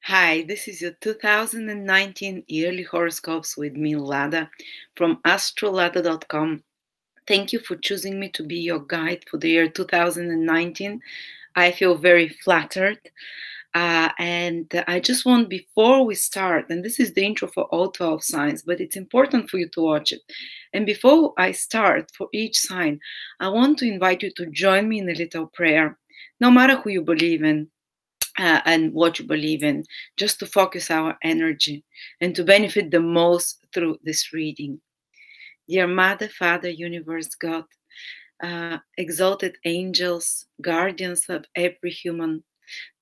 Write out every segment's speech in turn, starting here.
Hi, this is your 2019 yearly horoscopes with me, Lada, from astrolada.com. Thank you for choosing me to be your guide for the year 2019. I feel very flattered. And I just want, before we start, and this is the intro for all 12 signs, but it's important for you to watch it. And before I start for each sign, I want to invite you to join me in a little prayer, no matter who you believe in and what you believe in, just to focus our energy and to benefit the most through this reading. Dear Mother, Father, Universe, God, exalted angels, guardians of every human,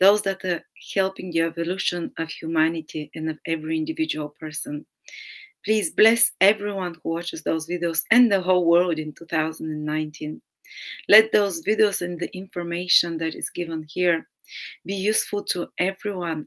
those that are helping the evolution of humanity and of every individual person. Please bless everyone who watches those videos and the whole world in 2019. Let those videos and the information that is given here be useful to everyone,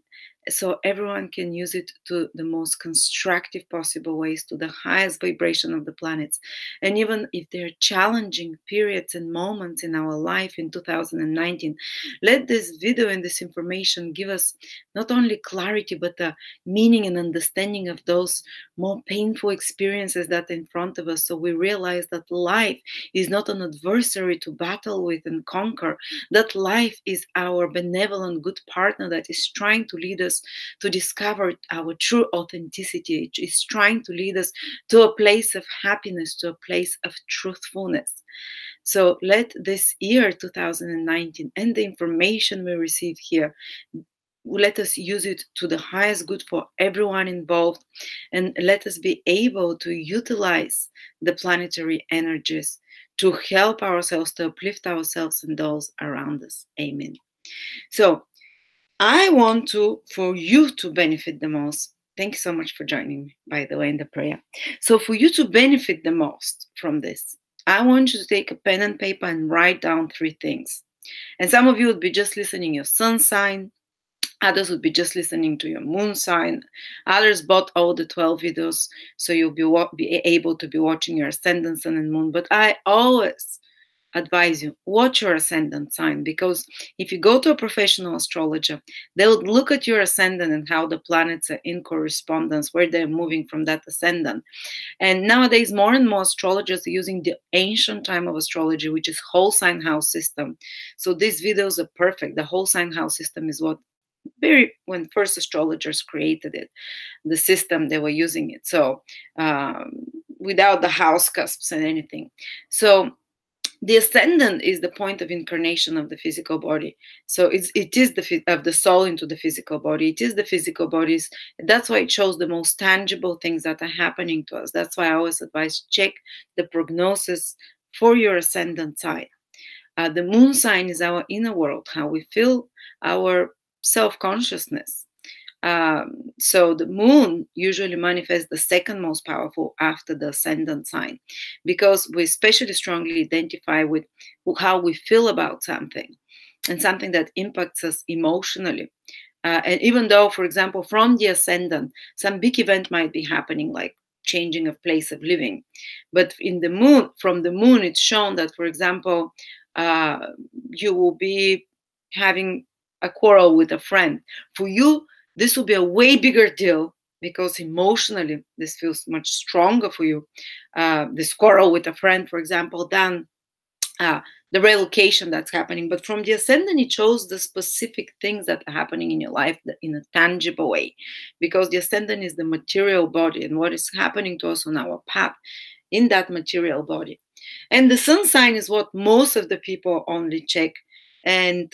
so everyone can use it to the most constructive possible ways, to the highest vibration of the planets. And even if there are challenging periods and moments in our life in 2019, let this video and this information give us not only clarity but a meaning and understanding of those more painful experiences that are in front of us, so we realize that life is not an adversary to battle with and conquer, that life is our benevolent good partner that is trying to lead us to discover our true authenticity. It is trying to lead us to a place of happiness, to a place of truthfulness. So let this year 2019 and the information we receive here, let us use it to the highest good for everyone involved, and let us be able to utilize the planetary energies to help ourselves, to uplift ourselves and those around us. Amen. So I want for you to benefit the most. Thank you so much for joining me, by the way, in the prayer. So for you to benefit the most from this, I want you to take a pen and paper and write down 3 things. And some of you would be just listening your sun sign. Others would be just listening to your moon sign. Others bought all the 12 videos, so you'll be able to be watching your ascendant, sun, and moon. But I always advise you, watch your ascendant sign, because if you go to a professional astrologer, they'll look at your ascendant and how the planets are in correspondence, where they're moving from that ascendant. And nowadays, more and more astrologers are using the ancient time of astrology, which is whole sign house system. So these videos are perfect. The whole sign house system is what when first astrologers created it, the system they were using it. So without the house cusps and anything. So the ascendant is the point of incarnation of the physical body. So it is of the soul into the physical body. It is the physical bodies. That's why it shows the most tangible things that are happening to us. That's why I always advise, check the prognosis for your ascendant sign. The moon sign is our inner world, how we feel, our self-consciousness. So the moon usually manifests the second most powerful after the ascendant sign, because we especially strongly identify with how we feel about something and something that impacts us emotionally. And even though, for example, from the ascendant, some big event might be happening, like changing of place of living, but from the moon, it's shown that, for example, you will be having a quarrel with a friend. For you, this will be a way bigger deal, because emotionally this feels much stronger for you, this quarrel with a friend, for example, than the relocation that's happening. But from the ascendant, it shows the specific things that are happening in your life in a tangible way, because the ascendant is the material body and what is happening to us on our path in that material body. And the sun sign is what most of the people only check, and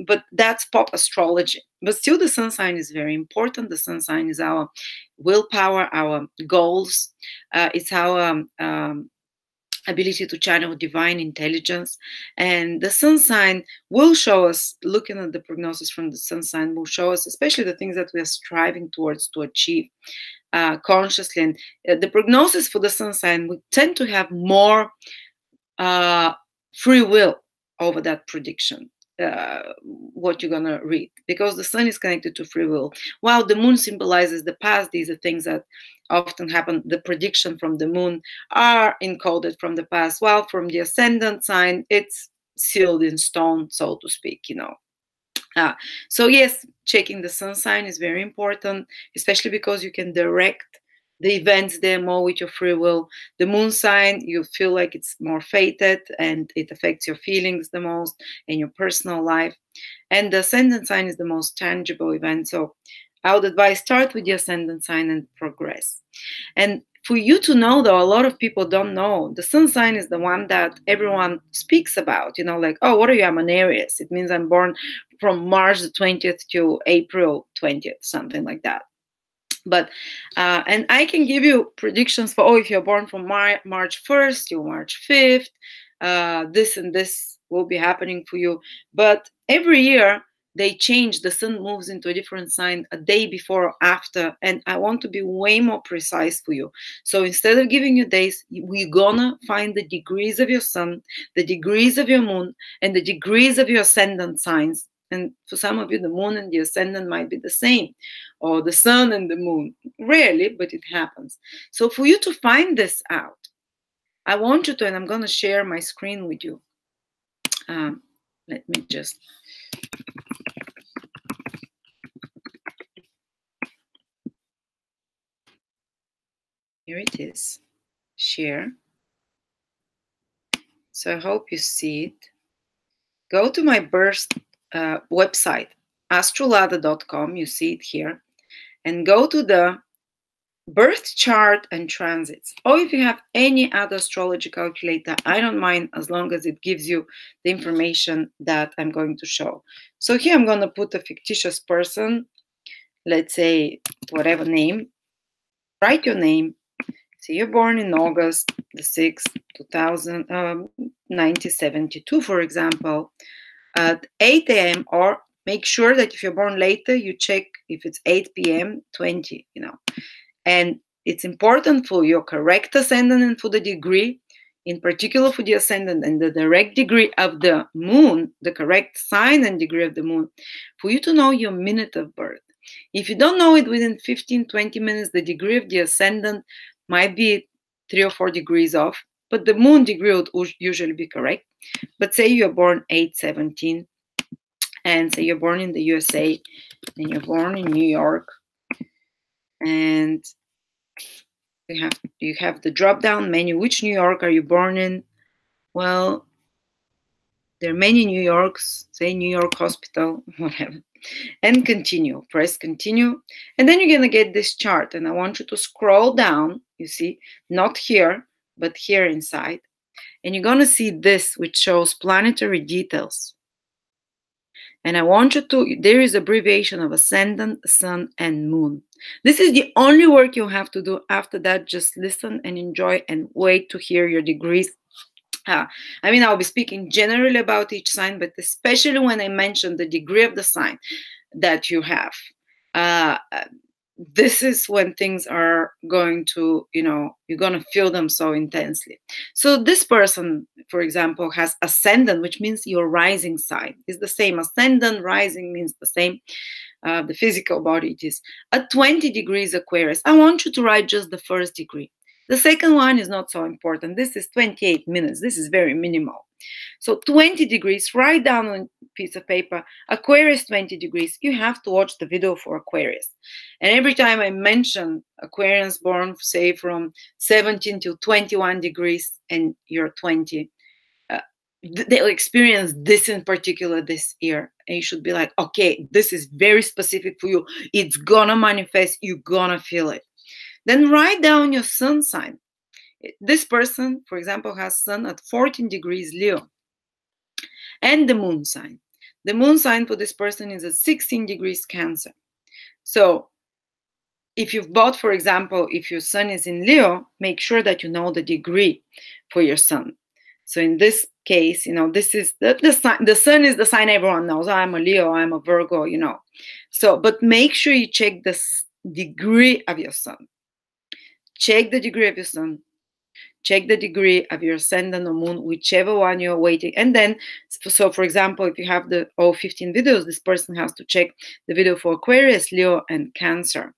but that's pop astrology. But still, the sun sign is very important. The sun sign is our willpower, our goals. It's our ability to channel divine intelligence. And the sun sign will show us, looking at the prognosis from the sun sign, will show us especially the things that we are striving towards to achieve consciously. And the prognosis for the sun sign would tend to have more free will over that prediction, what you're going to read, because the sun is connected to free will, while the moon symbolizes the past. These are things that often happen. The prediction from the moon are encoded from the past, while from the ascendant sign, it's sealed in stone, so to speak, So yes, checking the sun sign is very important, especially because you can direct the events there more with your free will. The moon sign, you feel like it's more fated and it affects your feelings the most and your personal life. And the ascendant sign is the most tangible event. So I would advise start with the ascendant sign and progress. And for you to know, though, a lot of people don't know, the sun sign is the one that everyone speaks about. You know, like, oh, what are you? I'm an Aries. It means I'm born from March the 20th to April 20th, something like that. But and I can give you predictions for, oh, if you're born from March 1st to March 5th, this and this will be happening for you. But every year they change, the sun moves into a different sign a day before or after, and I want to be way more precise for you. So instead of giving you days, we're gonna find the degrees of your sun, the degrees of your moon, and the degrees of your ascendant signs. And for some of you, the moon and the ascendant might be the same, or the sun and the moon. Rarely, but it happens. So for you to find this out, I want you to, and I'm going to share my screen with you. Let me just. Here it is. Share. So I hope you see it. Go to my birth website, astrolada.com. You see it here. And go to the birth chart and transits. Or if you have any other astrology calculator, I don't mind as long as it gives you the information that I'm going to show. So here I'm going to put a fictitious person, let's say whatever name. Write your name. So you're born in August the 6th, 1972, for example, at 8 a.m. or make sure that if you're born later, you check if it's 8 p.m., 20, you know. And it's important for your correct ascendant and for the degree, in particular for the ascendant and the direct degree of the moon, the correct sign and degree of the moon, for you to know your minute of birth. If you don't know it within 15, 20 minutes, the degree of the ascendant might be 3 or 4 degrees off, but the moon degree would usually be correct. But say you're born 8/17, and say you're born in the USA, and you're born in New York, and you have the drop-down menu. Which New York are you born in? Well, there are many New Yorks, say New York Hospital, whatever. And continue, press continue. And then you're gonna get this chart, and I want you to scroll down, you see, not here, but here inside. And you're gonna see this, which shows planetary details. And I want you to, there is abbreviation of ascendant, sun, and moon. This is the only work you have to do. After that, just listen and enjoy and wait to hear your degrees. I mean, I'll be speaking generally about each sign, but especially when I mention the degree of the sign that you have. This is when things are going to, you know, you're going to feel them so intensely. So this person, for example, has ascendant, which means your rising sign is the same. Ascendant, rising means the same. The physical body, it is at 20 degrees Aquarius. I want you to write just the first degree. The second one is not so important. This is 28 minutes. This is very minimal. So 20 degrees, write down on a piece of paper, Aquarius 20 degrees. You have to watch the video for Aquarius. And every time I mention Aquarians born, say, from 17 to 21 degrees and you're 20, they'll experience this in particular this year. And you should be like, okay, this is very specific for you. It's gonna manifest. You're gonna feel it. Then write down your sun sign. This person, for example, has sun at 14 degrees Leo. And the moon sign. The moon sign for this person is at 16 degrees Cancer. So if you've bought, for example, if your sun is in Leo, make sure that you know the degree for your sun. So in this case, you know, this is the sign. The sun is the sign everyone knows. I'm a Leo, I'm a Virgo, you know. So, but make sure you check the degree of your sun. Check the degree of your sun. Check the degree of your ascendant or moon, whichever one you're waiting. And then, so for example, if you have the all 15 videos, this person has to check the video for Aquarius, Leo, and Cancer.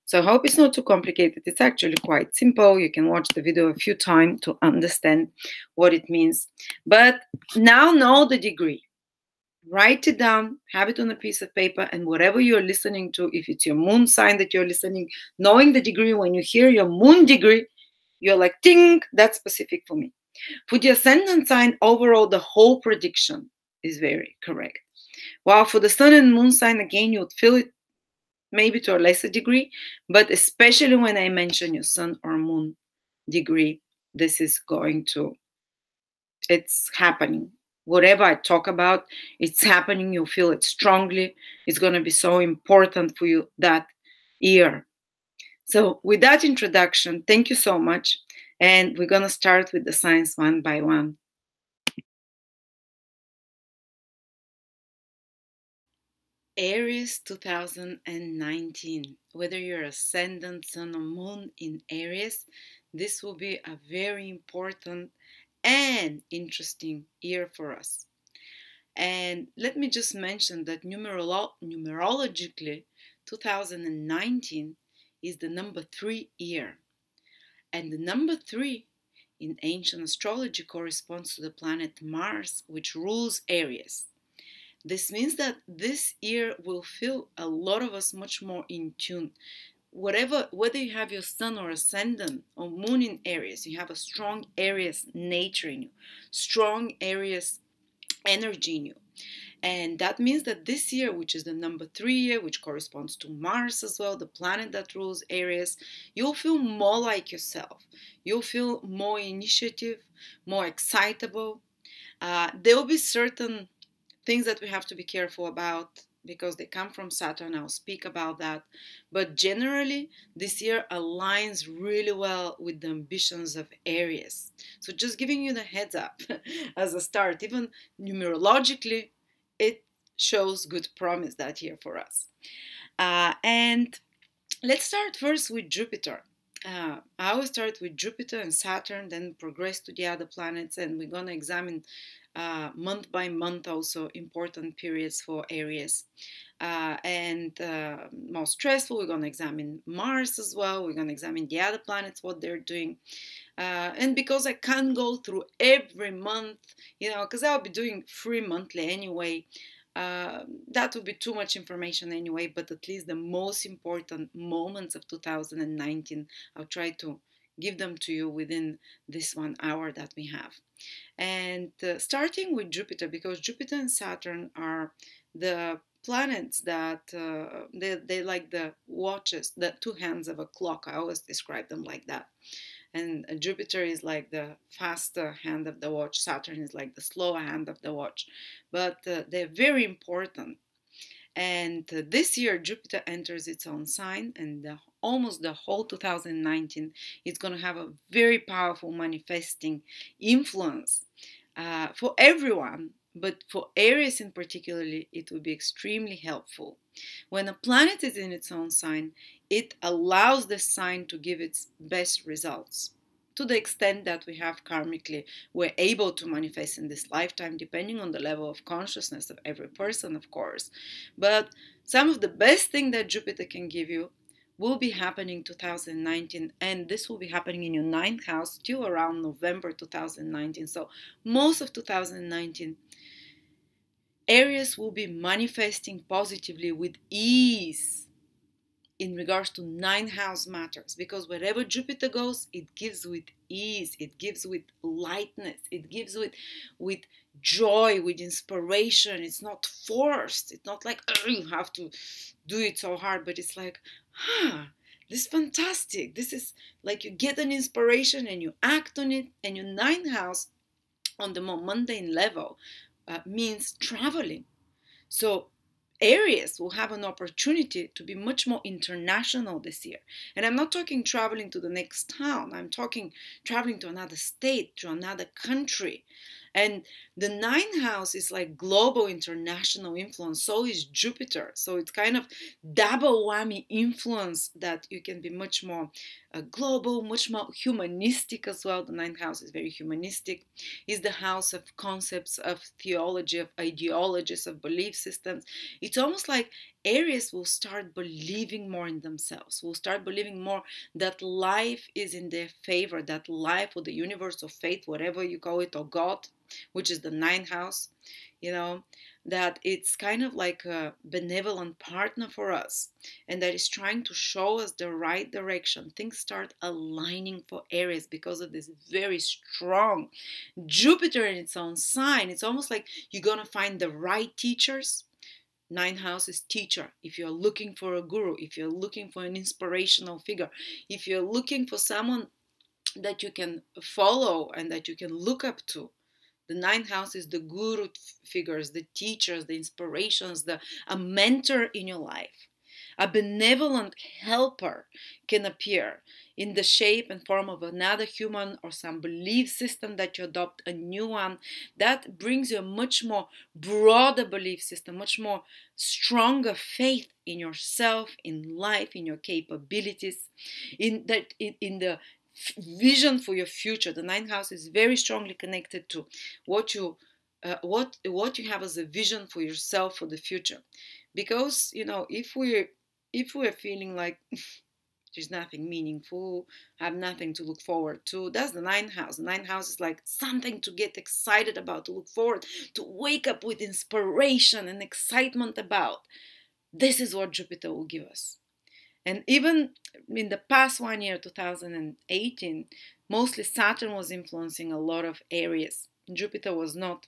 So I hope it's not too complicated. It's actually quite simple. You can watch the video a few times to understand what it means. But now know the degree. Write it down, have it on a piece of paper, and whatever you're listening to, if it's your moon sign that you're listening, knowing the degree, when you hear your moon degree, you're like, ting, that's specific for me. For the ascendant sign, overall, the whole prediction is very correct. While for the sun and moon sign, again, you would feel it maybe to a lesser degree, but especially when I mention your sun or moon degree, this is going to, it's happening. Whatever I talk about, it's happening. You feel it strongly. It's going to be so important for you that year. So, with that introduction, thank you so much. And we're going to start with the signs one by one. Aries 2019. Whether you're ascendant, sun, or moon in Aries, this will be a very important and interesting year for us. And let me just mention that numerologically, 2019 is the number 3 year. And the number 3 in ancient astrology corresponds to the planet Mars, which rules Aries. This means that this year will feel a lot of us much more in tune. Whether you have your sun or ascendant or moon in Aries, you have a strong Aries nature in you, strong Aries energy in you. And that means that this year, which is the number 3 year, which corresponds to Mars as well, the planet that rules Aries, you'll feel more like yourself. You'll feel more initiative, more excitable. There will be certain things that we have to be careful about because they come from Saturn. I'll speak about that. But generally, this year aligns really well with the ambitions of Aries. So just giving you the heads up as a start, even numerologically, it shows good promise that year for us. And let's start first with Jupiter. I always start with Jupiter and Saturn, then progress to the other planets, and we're going to examine month by month also important periods for Aries. And more stressful, we're going to examine Mars as well. We're going to examine the other planets, what they're doing. And because I can't go through every month, because I'll be doing 3 monthly anyway, that would be too much information anyway, but at least the most important moments of 2019, I'll try to give them to you within this 1 hour that we have. And starting with Jupiter, because Jupiter and Saturn are the planets that they like the watches, the 2 hands of a clock. I always describe them like that. And Jupiter is like the faster hand of the watch. Saturn is like the slower hand of the watch. But they're very important. And this year, Jupiter enters its own sign, and almost the whole 2019 is going to have a very powerful manifesting influence for everyone. But for Aries in particularly, it will be extremely helpful. When a planet is in its own sign, it allows the sign to give its best results. To the extent that we have karmically, we're able to manifest in this lifetime, depending on the level of consciousness of every person, of course. But some of the best thing that Jupiter can give you will be happening 2019, and this will be happening in your 9th house till around November 2019. So most of 2019, Aries will be manifesting positively with ease in regards to 9th house matters, because wherever Jupiter goes, it gives with ease, it gives with lightness, it gives with joy, with inspiration. It's not forced. It's not like, oh, you have to do it so hard, but it's like, this is fantastic. This is like you get an inspiration and you act on it, and your 9th house on the more mundane level means traveling. So Aries will have an opportunity to be much more international this year. And I'm not talking traveling to the next town. I'm talking traveling to another state, to another country. And the 9th house is like global international influence. So is Jupiter. So it's kind of double whammy influence that you can be much more global, much more humanistic as well. The 9th house is very humanistic. It's the house of concepts, of theology, of ideologies, of belief systems. It's almost like Aries will start believing more in themselves, will start believing more that life is in their favor, that life or the universe or faith, whatever you call it, or God, which is the 9th house, you know, that it's kind of like a benevolent partner for us, and that is trying to show us the right direction. Things start aligning for Aries because of this very strong Jupiter in its own sign. It's almost like you're gonna find the right teachers. Ninth house is teacher. If you're looking for a guru, if you're looking for an inspirational figure, if you're looking for someone that you can follow and that you can look up to, the ninth house is the guru figures, the teachers, the inspirations, a mentor in your life. A benevolent helper can appear in the shape and form of another human or some belief system that you adopt, a new one that brings you a much more broader belief system, much more stronger faith in yourself, in life, in your capabilities, in the vision for your future. The ninth house is very strongly connected to what you have as a vision for yourself for the future. Because if we're feeling like there's nothing meaningful, have nothing to look forward to, that's the ninth house. The ninth house is like something to get excited about, to look forward, to wake up with inspiration and excitement about. This is what Jupiter will give us. And even in the past 1 year, 2018, mostly Saturn was influencing a lot of Aries. Jupiter was not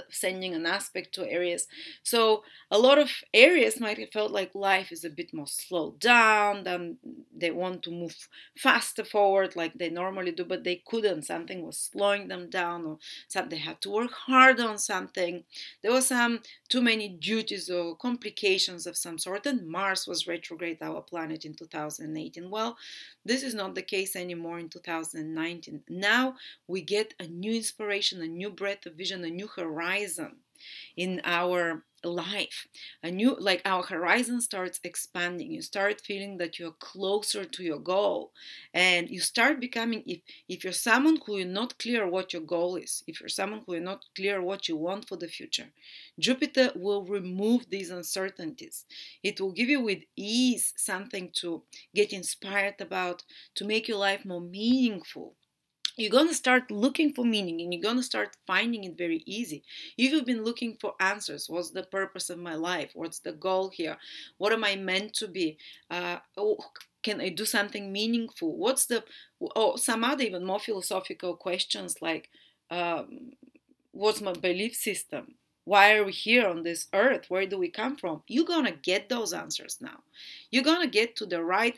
sending an aspect to Aries. So a lot of Aries might have felt like life is a bit more slowed down, then they want to move faster forward like they normally do, but they couldn't. Something was slowing them down, or they had to work harder on something. There was some too many duties or complications of some sort, and Mars was retrograde, our planet, in 2018. Well, this is not the case anymore in 2019. Now we get a new inspiration, a new breath of vision, a new horizon in our life. A new, like, our horizon starts expanding. You start feeling that you're closer to your goal, and you start becoming, if you're someone who is not clear what your goal is, if you're someone who is not clear what you want for the future, Jupiter will remove these uncertainties. It will give you with ease something to get inspired about, to make your life more meaningful. You're going to start looking for meaning, and you're going to start finding it very easy. If you've been looking for answers, what's the purpose of my life? What's the goal here? What am I meant to be? Can I do something meaningful? Some other even more philosophical questions like, what's my belief system? Why are we here on this earth? Where do we come from? You're going to get those answers now. You're going to get to the right.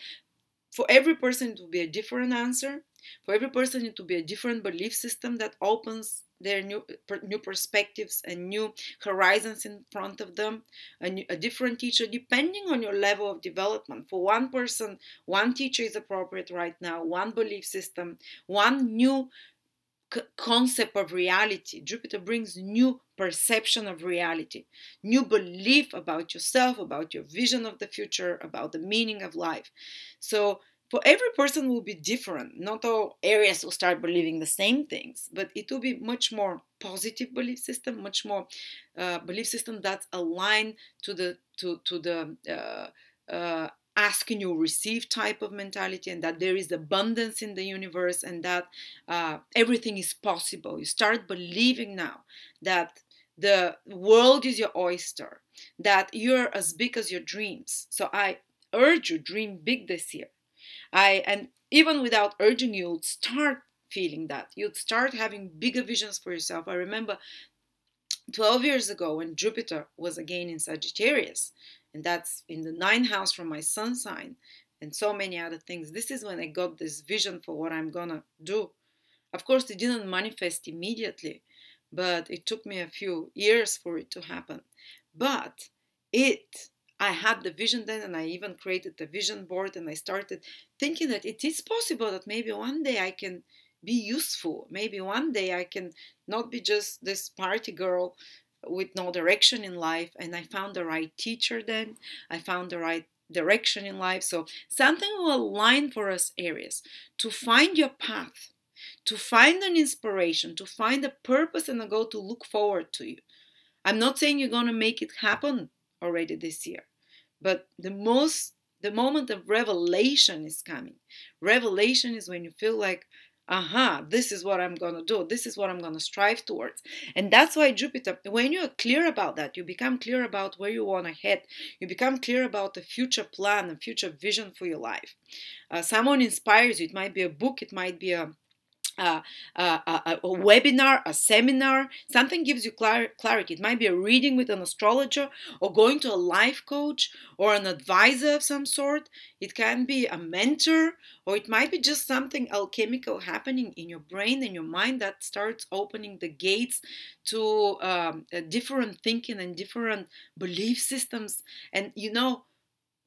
For every person, it will be a different answer. For every person, it will be a different belief system that opens their new perspectives and new horizons in front of them. A different teacher, depending on your level of development. For one person, one teacher is appropriate right now, one belief system, one new concept of reality. Jupiter brings new perception of reality, new belief about yourself, about your vision of the future, about the meaning of life. So for every person will be different. Not all Aries will start believing the same things, but it will be much more positive belief system, much more belief system that's aligned to the ask and you'll receive type of mentality, and that there is abundance in the universe, and that everything is possible. You start believing now that the world is your oyster, that you're as big as your dreams. So I urge you, dream big this year. And even without urging you, you'll start feeling that. You'll start having bigger visions for yourself. I remember 12 years ago when Jupiter was again in Sagittarius, and that's in the ninth house from my sun sign, and so many other things. This is when I got this vision for what I'm gonna do. Of course, it didn't manifest immediately, but it took me a few years for it to happen. But I had the vision then, and I even created the vision board, and I started thinking that it is possible that maybe one day I can be useful. Maybe one day I can not be just this party girl with no direction in life. And I found the right teacher then. I found the right direction in life. So something will align for us, Aries, to find your path, to find an inspiration, to find a purpose and a goal to look forward to you. I'm not saying you're going to make it happen already this year, but the moment of revelation is coming. Revelation is when you feel like, This is what I'm going to do. This is what I'm going to strive towards. And that's why Jupiter, when you're clear about that, you become clear about where you want to head. You become clear about the future plan, a future vision for your life. Someone inspires you. It might be a book. It might be a webinar, a seminar, something gives you clarity. It might be a reading with an astrologer, or going to a life coach, or an advisor of some sort. It can be a mentor, or it might be just something alchemical happening in your brain and your mind that starts opening the gates to different thinking and different belief systems. And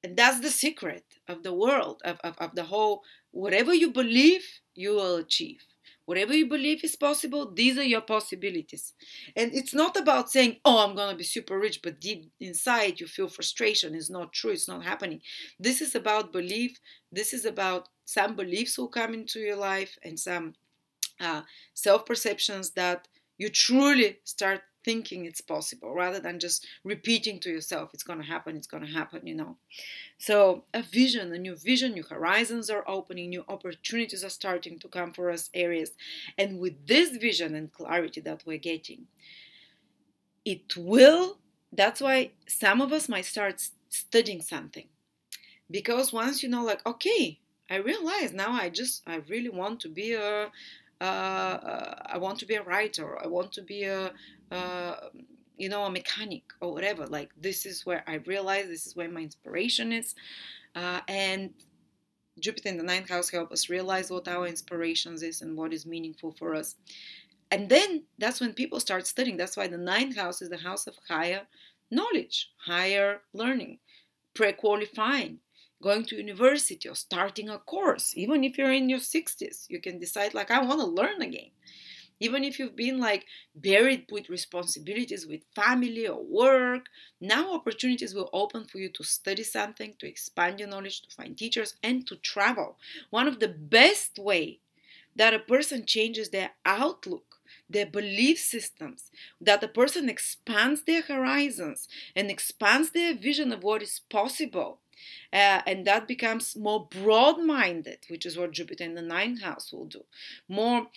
and that's the secret of the world, of the whole. Whatever you believe, you will achieve. Whatever you believe is possible, these are your possibilities. And it's not about saying, oh, I'm going to be super rich, but deep inside you feel frustration. It's not true. It's not happening. This is about belief. This is about some beliefs will come into your life, and some self-perceptions that you truly start thinking it's possible, rather than just repeating to yourself, it's going to happen, it's going to happen. So a new vision, new horizons are opening, new opportunities are starting to come for us areas. And with this vision and clarity that we're getting, that's why some of us might start studying something. Because once okay, I realize now I really want to be I want to be a writer. I want to be a mechanic or whatever. Like, this is where I realize, this is where my inspiration is. And Jupiter in the ninth house helps us realize what our inspirations is and what is meaningful for us. And then that's when people start studying. That's why the ninth house is the house of higher knowledge, higher learning, pre-qualifying, going to university or starting a course. Even if you're in your 60s, you can decide, like, I want to learn again. Even if you've been buried with responsibilities with family or work, now opportunities will open for you to study something, to expand your knowledge, to find teachers, and to travel. One of the best way that a person changes their outlook, their belief systems, that a person expands their horizons and expands their vision of what is possible, and that becomes more broad-minded, which is what Jupiter in the ninth house will do. More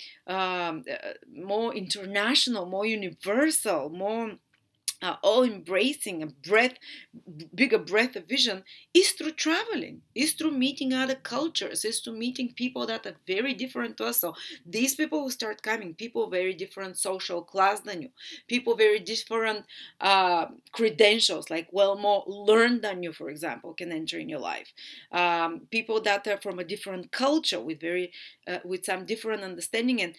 international, more universal, more all-embracing, bigger breadth of vision, is through traveling, is through meeting other cultures, is through meeting people that are very different to us. So these people will start coming, people very different social class than you, people very different credentials, more learned than you, for example, can enter in your life. People that are from a different culture with some different understanding, and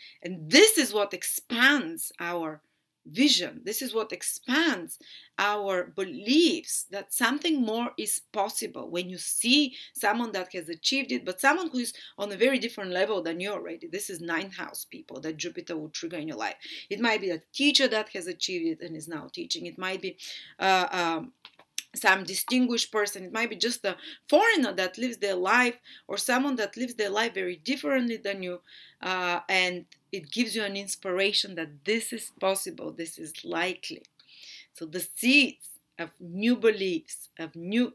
this is what expands our vision. This is what expands our beliefs that something more is possible when you see someone that has achieved it, but someone who is on a very different level than you already. This is ninth house people that Jupiter will trigger in your life. It might be a teacher that has achieved it and is now teaching. It might be some distinguished person. It might be just a foreigner that lives their life, or someone that lives their life very differently than you, and it gives you an inspiration that this is possible, this is likely. So the seeds of new beliefs, of new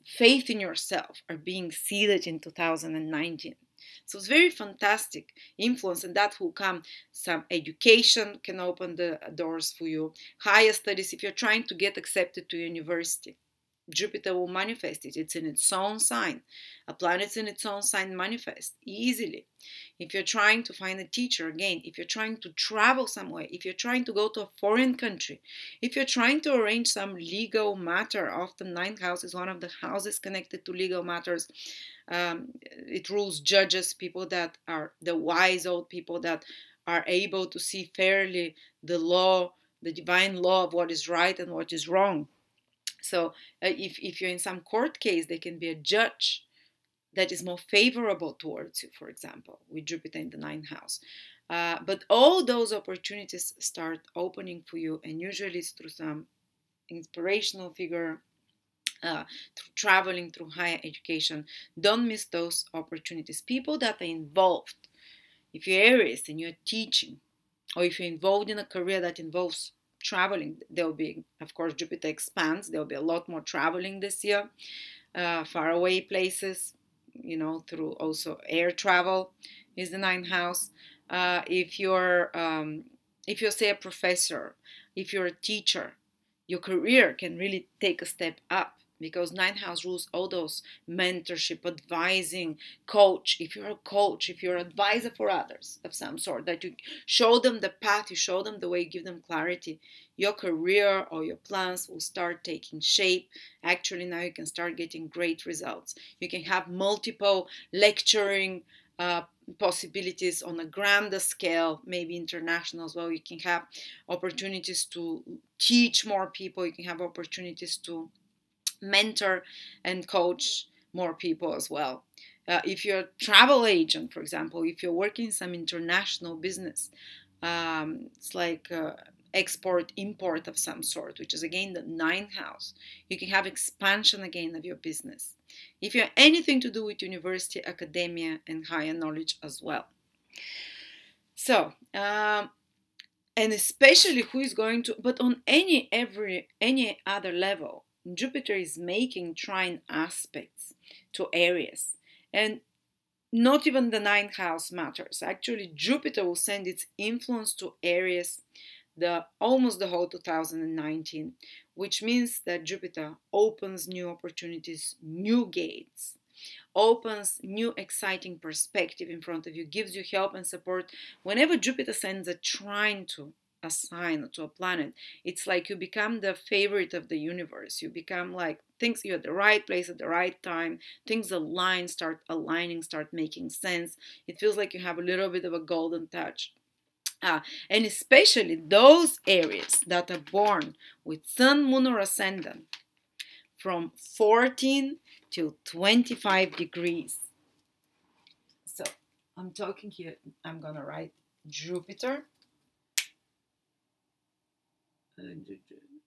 faith in yourself are being seeded in 2019. So it's very fantastic influence, and that will come. Some education can open the doors for you. Higher studies, if you're trying to get accepted to university, Jupiter will manifest it. It's in its own sign. A planet's in its own sign manifest easily. If you're trying to find a teacher, again, if you're trying to travel somewhere, if you're trying to go to a foreign country, if you're trying to arrange some legal matter, often ninth house is one of the houses connected to legal matters. It rules judges, people that are the wise old people that are able to see fairly the law, the divine law of what is right and what is wrong. So if you're in some court case, there can be a judge that is more favorable towards you, for example, with Jupiter in the ninth house. But all those opportunities start opening for you, and usually it's through some inspirational figure, through traveling, through higher education. Don't miss those opportunities. People that are involved, if you're Aries and you're teaching, or if you're involved in a career that involves traveling, there will be, of course, Jupiter expands. There will be a lot more traveling this year, far away places, through also air travel is the ninth house. If you're say a professor, if you're a teacher, your career can really take a step up, because ninth house rules all those mentorship, advising, coach. If you're a coach, if you're an advisor for others of some sort, that you show them the path, you show them the way, give them clarity, your career or your plans will start taking shape. Actually, now you can start getting great results. You can have multiple lecturing possibilities on a grander scale, maybe international as well. You can have opportunities to teach more people. You can have opportunities to mentor and coach more people as well. If you're a travel agent, for example, if you're working in some international business, it's like export import of some sort, which is again the ninth house, you can have expansion again of your business. If you have anything to do with university, academia, and higher knowledge as well. So and especially who is going to, but on any other level, Jupiter is making trine aspects to Aries, and not even the ninth house matters. Actually, Jupiter will send its influence to Aries almost the whole 2019, which means that Jupiter opens new opportunities, new gates, opens new exciting perspective in front of you, gives you help and support. Whenever Jupiter sends a trine to a sign or to a planet, it's like you become the favorite of the universe. You become like things, you're at the right place at the right time, things align, start aligning, start making sense. It feels like you have a little bit of a golden touch. And especially those Aries that are born with Sun, Moon, or Ascendant from 14 to 25 degrees. So I'm talking here, I'm going to write Jupiter.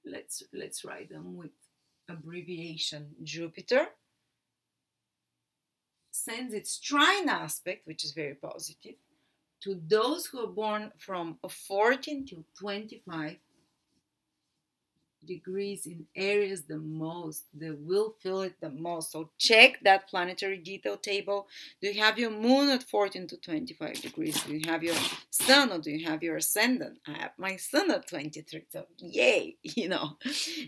Let's write them with abbreviation. Jupiter sends its trine aspect, which is very positive, to those who are born from 14 to 25 degrees in Aries the most. They will feel it the most. So check that planetary detail table. Do you have your moon at 14 to 25 degrees? Do you have your sun, or do you have your ascendant? I have my sun at 23. So yay,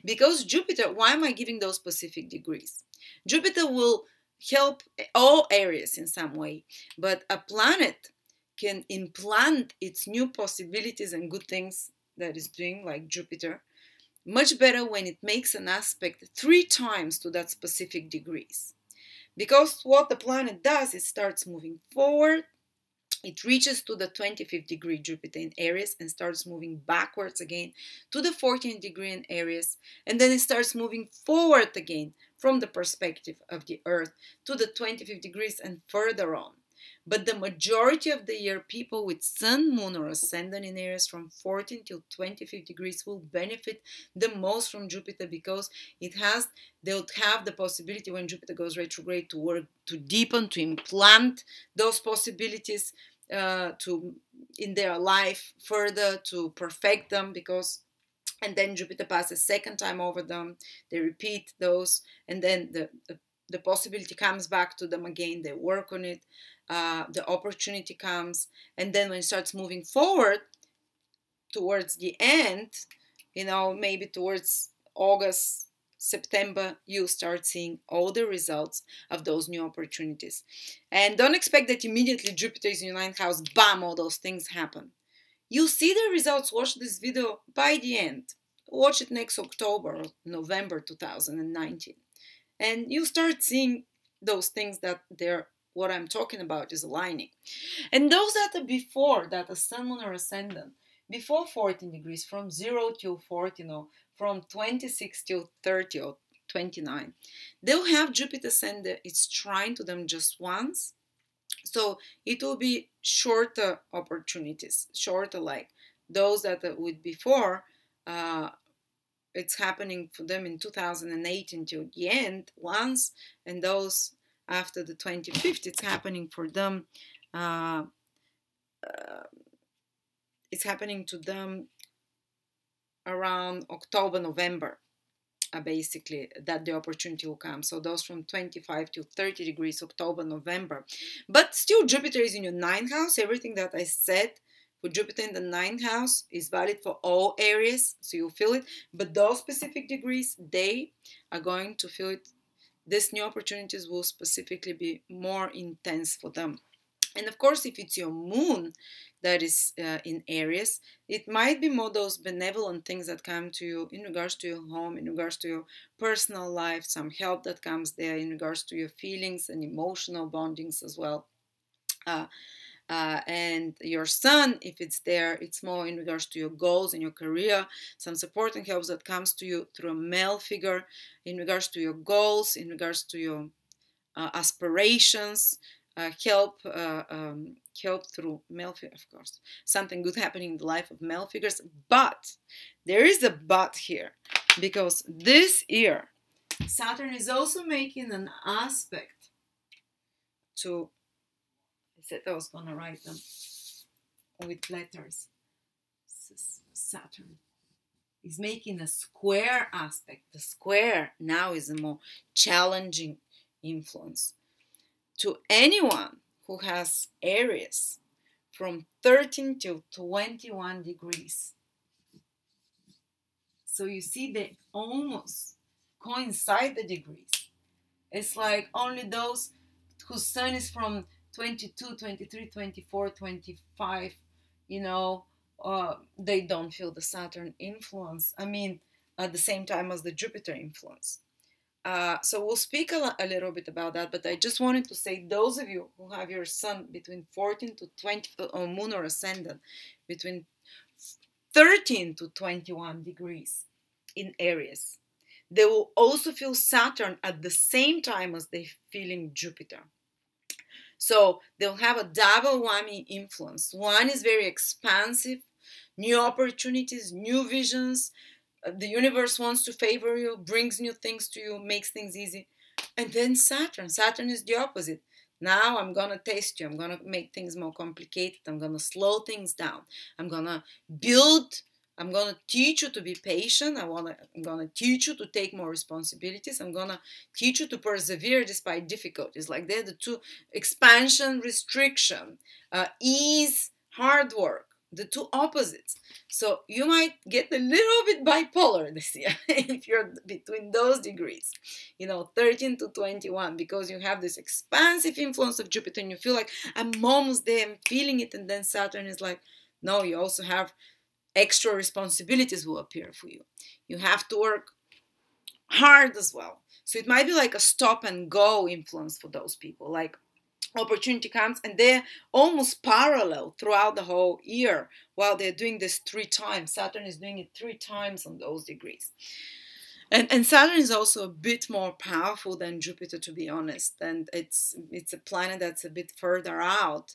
because Jupiter, why am I giving those specific degrees? Jupiter will help all areas in some way, but a planet can implant its new possibilities and good things that is doing, like Jupiter, much better when it makes an aspect 3 times to that specific degrees. Because what the planet does, it starts moving forward, it reaches to the 25th degree Jupiter in Aries and starts moving backwards again to the 14th degree in Aries, and then it starts moving forward again from the perspective of the Earth to the 25th degrees and further on. But the majority of the year, people with Sun, Moon, or Ascendant in Aries from 14 till 25 degrees will benefit the most from Jupiter, because they'll have the possibility when Jupiter goes retrograde to work, to deepen, to implant those possibilities in their life further, to perfect them, and then Jupiter passes second time over them, they repeat those, and then the possibility comes back to them again, they work on it. The opportunity comes, and then when it starts moving forward towards the end, maybe towards August, September, you start seeing all the results of those new opportunities. And don't expect that immediately Jupiter is in your ninth house, bam, all those things happen. You'll see the results. Watch this video by the end. Watch it next October or November 2019. And you start seeing those things that what I'm talking about is aligning. And those that are before, that are Sun, Moon, or Ascendant, before 14 degrees, from 0 till 14, or from 26 till 30 or 29, they'll have Jupiter send its trine to them just once. So it will be shorter opportunities, shorter, like those that would before, it's happening for them in 2008 until the end once, and those after the 25th, it's happening for them. It's happening to them around October, November. basically that the opportunity will come. So those from 25 to 30 degrees, October, November. But still, Jupiter is in your ninth house. Everything that I said for Jupiter in the ninth house is valid for all areas, so you'll feel it. But those specific degrees, they are going to feel it. These new opportunities will specifically be more intense for them. And of course, if it's your moon that is in Aries, it might be more those benevolent things that come to you in regards to your home, in regards to your personal life, some help that comes there in regards to your feelings and emotional bondings as well. And your sun, if it's there, it's more in regards to your goals and your career, some support and help that comes to you through a male figure in regards to your goals, in regards to your aspirations, help through male figures, of course. Something good happening in the life of male figures. But there is a but here, because this year, Saturn is also making an aspect to, I said I was going to write them with letters. Saturn is making a square aspect. The square now is a more challenging influence to anyone who has Aries from 13 to 21 degrees. So you see, they almost coincide the degrees. It's like only those whose sun is from 22, 23, 24, 25, they don't feel the Saturn influence. I mean, at the same time as the Jupiter influence. So we'll speak a little bit about that, but I just wanted to say, those of you who have your sun between 14 to 20, or moon or ascendant between 13 to 21 degrees in Aries, they will also feel Saturn at the same time as they're feeling Jupiter. So they'll have a double whammy influence. One is very expansive, new opportunities, new visions. The universe wants to favor you, brings new things to you, makes things easy. And then Saturn is the opposite. Now I'm going to test you. I'm going to make things more complicated. I'm going to slow things down. I'm going to build. I'm going to teach you to be patient. I'm going to teach you to take more responsibilities. I'm going to teach you to persevere despite difficulties. Like they're the two: expansion, restriction, ease, hard work. The two opposites. So you might get a little bit bipolar this year if you're between those degrees, 13 to 21, because you have this expansive influence of Jupiter and you feel like, I'm almost there, I'm feeling it. And then Saturn is like, no, you also have extra responsibilities will appear for you. You have to work hard as well. So it might be like a stop and go influence for those people. Like, opportunity comes and they're almost parallel throughout the whole year while they're doing this 3 times. Saturn is doing it 3 times on those degrees. And Saturn is also a bit more powerful than Jupiter, to be honest. And it's a planet that's a bit further out.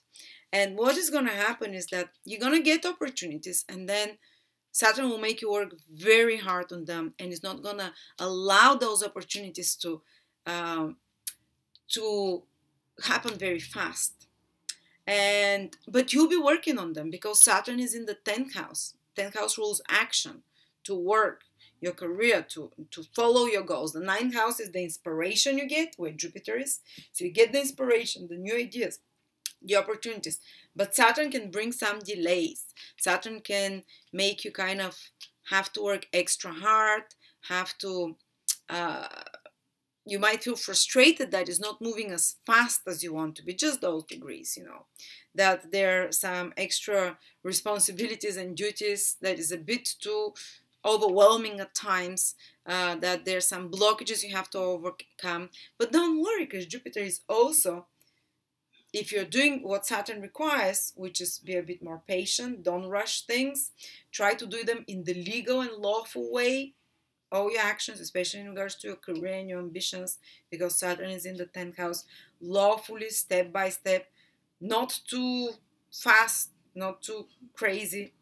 And what is going to happen is that you're going to get opportunities, and then Saturn will make you work very hard on them, and it's not going to allow those opportunities to happen very fast. But you'll be working on them because Saturn is in the 10th house. 10th house rules action, to work, your career, to follow your goals. The 9th house is the inspiration you get, where Jupiter is. So you get the inspiration, the new ideas, the opportunities. But Saturn can bring some delays. Saturn can make you kind of have to work extra hard, have to you might feel frustrated that it's not moving as fast as you want to be, just those degrees, that there are some extra responsibilities and duties that is a bit too overwhelming at times, that there's some blockages you have to overcome. But don't worry, because Jupiter is also, if you're doing what Saturn requires, which is be a bit more patient, don't rush things, try to do them in the legal and lawful way, all your actions, especially in regards to your career and your ambitions, because Saturn is in the 10th house, lawfully, step by step, not too fast, not too crazy.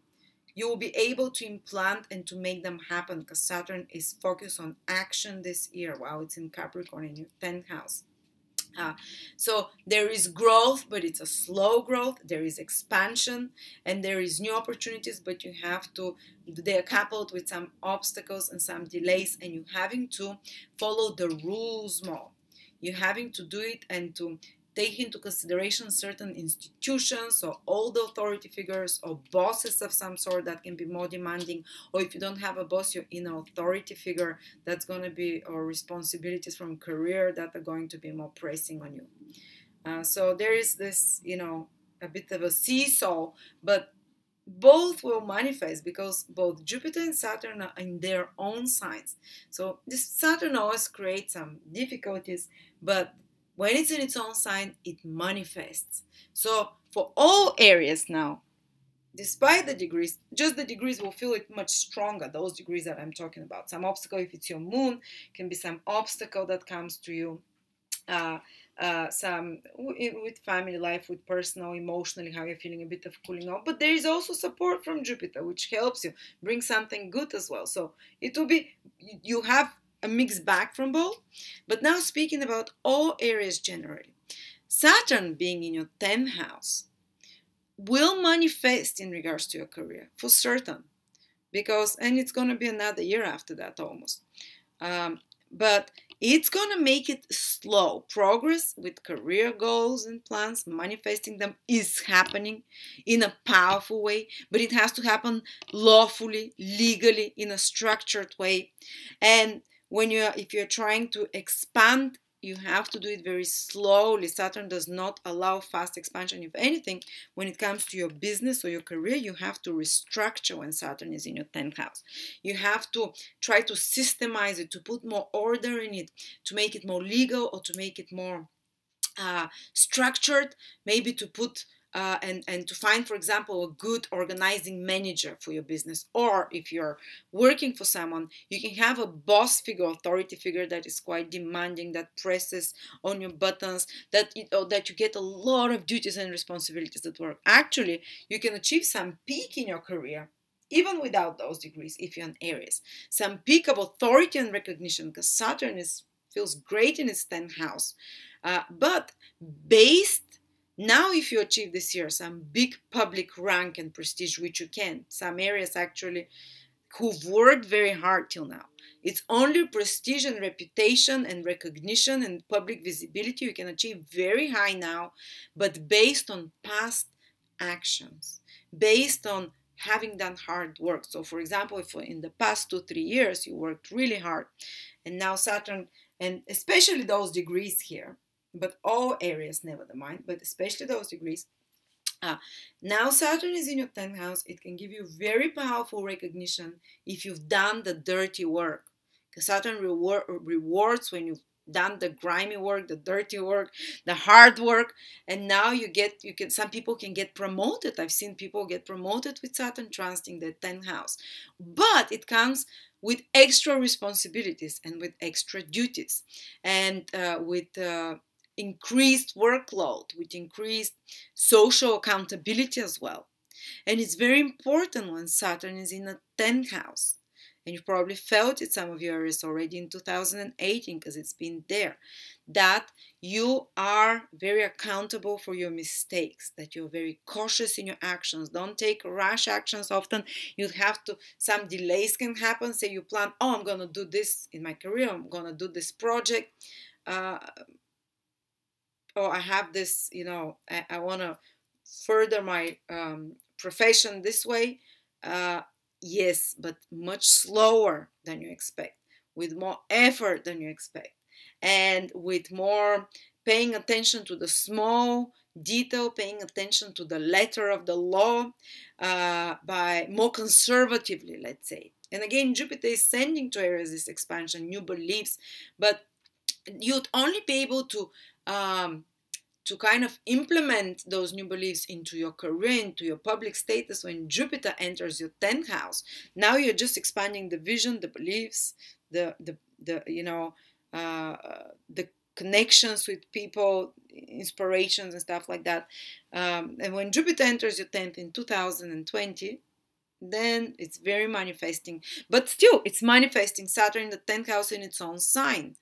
You will be able to implant and to make them happen, because Saturn is focused on action this year while it's in Capricorn in your 10th house. Uh, so there is growth, but it's a slow growth. There is expansion, and there is new opportunities, but you have to, they are coupled with some obstacles and some delays, and you having to follow the rules more. You're having to do it and to take into consideration certain institutions or old authority figures or bosses of some sort that can be more demanding, or if you don't have a boss, you're in an authority figure that's going to be, or responsibilities from career that are going to be more pressing on you. So there is this, a bit of a seesaw, but both will manifest because both Jupiter and Saturn are in their own signs. So this Saturn always creates some difficulties, but when it's in its own sign, it manifests. So for all areas now, despite the degrees, just the degrees will feel it much stronger, those degrees that I'm talking about. Some obstacle, if it's your moon, can be some obstacle that comes to you. Some with family life, with personal, emotionally, how you're feeling, a bit of cooling off. But there is also support from Jupiter, which helps you bring something good as well. So it will be, you have a mixed bag from both. But now speaking about all areas generally, Saturn being in your 10th house will manifest in regards to your career for certain, because, and it's going to be another year after that almost. But it's going to make it slow. Progress with career goals and plans, manifesting them, is happening in a powerful way, but it has to happen lawfully, legally, in a structured way. And if you're trying to expand, you have to do it very slowly. Saturn does not allow fast expansion. If anything, when it comes to your business or your career, you have to restructure when Saturn is in your 10th house. You have to try to systemize it, to put more order in it, to make it more legal, or to make it more structured, maybe to put and to find, for example, a good organizing manager for your business. Or if you're working for someone, you can have a boss figure, authority figure that is quite demanding, that presses on your buttons, that you get a lot of duties and responsibilities at work. Actually, you can achieve some peak in your career even without those degrees if you're in Aries. Some peak of authority and recognition, because Saturn feels great in its 10th house. But based now, if you achieve this year some big public rank and prestige, which you can, some areas actually who've worked very hard till now, it's only prestige and reputation and recognition and public visibility you can achieve very high now, but based on past actions, based on having done hard work. So for example, if in the past 2-3 years you worked really hard, and now Saturn, and especially those degrees here, but all areas, never mind, but especially those degrees. Now Saturn is in your 10th house. It can give you very powerful recognition if you've done the dirty work. Because Saturn rewards when you've done the grimy work, the dirty work, the hard work, and now some people can get promoted. I've seen people get promoted with Saturn transiting the 10th house. But it comes with extra responsibilities and with extra duties, and with increased workload, with increased social accountability as well. And it's very important when Saturn is in a 10th house. And you probably felt it, some of you Aries, already in 2018, because it's been there, that you are very accountable for your mistakes, that you're very cautious in your actions. Don't take rash actions. Often you'd have to, some delays can happen. Say you plan, I'm going to do this in my career, I'm going to do this project, I have this, I want to further my profession this way. Yes, but much slower than you expect, with more effort than you expect, and with more paying attention to the small detail, paying attention to the letter of the law, by more conservatively, let's say. And again, Jupiter is sending to Aries this expansion, new beliefs, but you'd only be able to kind of implement those new beliefs into your career, into your public status, when Jupiter enters your 10th house. Now you're just expanding the vision, the beliefs, the connections with people, inspirations and stuff like that. And when Jupiter enters your 10th in 2020, then it's very manifesting. But still, it's manifesting Saturn in the 10th house in its own sign.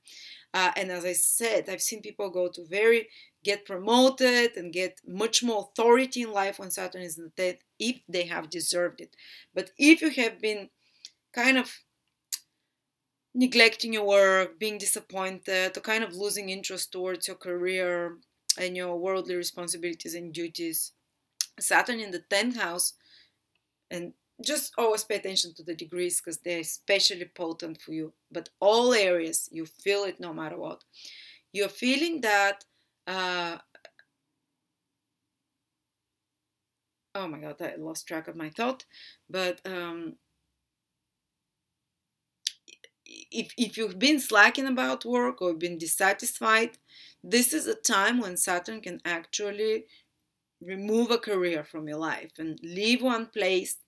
And as I said, I've seen people get promoted and get much more authority in life when Saturn is in the 10th if they have deserved it. But if you have been kind of neglecting your work, being disappointed, or kind of losing interest towards your career and your worldly responsibilities and duties, Saturn in the 10th house, and just always pay attention to the degrees because they're especially potent for you. But all areas, you feel it no matter what. You're feeling that, oh my God, I lost track of my thought. But if you've been slacking about work or been dissatisfied, this is a time when Saturn can actually remove a career from your life and leave one place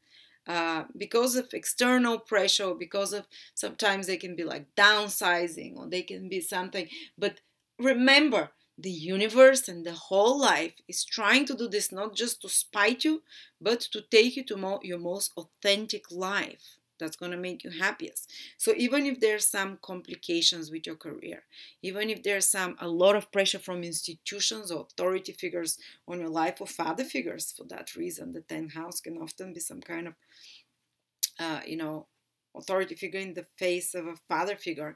because of external pressure, because of sometimes they can be like downsizing or they can be something. But remember, the universe and the whole life is trying to do this not just to spite you, but to take you to your most authentic life that's going to make you happiest. So even if there's some complications with your career, even if there's a lot of pressure from institutions or authority figures on your life or father figures, for that reason, the 10th house can often be some kind of, authority figure in the face of a father figure.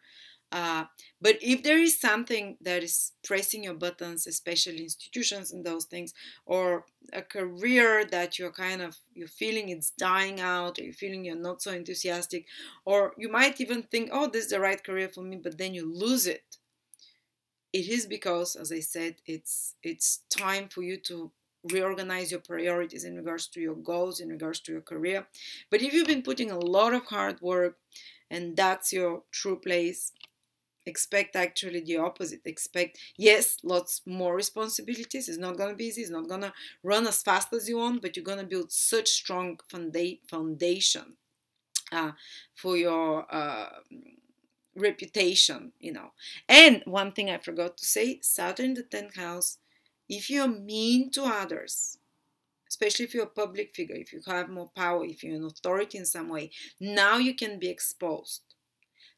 But if there is something that is pressing your buttons, especially institutions and those things, or a career that you're feeling it's dying out, or you're feeling you're not so enthusiastic, or you might even think, oh, this is the right career for me, but then you lose it. It is because, as I said, it's time for you to reorganize your priorities in regards to your goals, in regards to your career. But if you've been putting a lot of hard work and that's your true place, expect actually the opposite. Expect, yes, lots more responsibilities. It's not going to be easy. It's not going to run as fast as you want, but you're going to build such strong foundation for your reputation, And one thing I forgot to say, Saturn in the 10th house, if you're mean to others, especially if you're a public figure, if you have more power, if you're an authority in some way, now you can be exposed.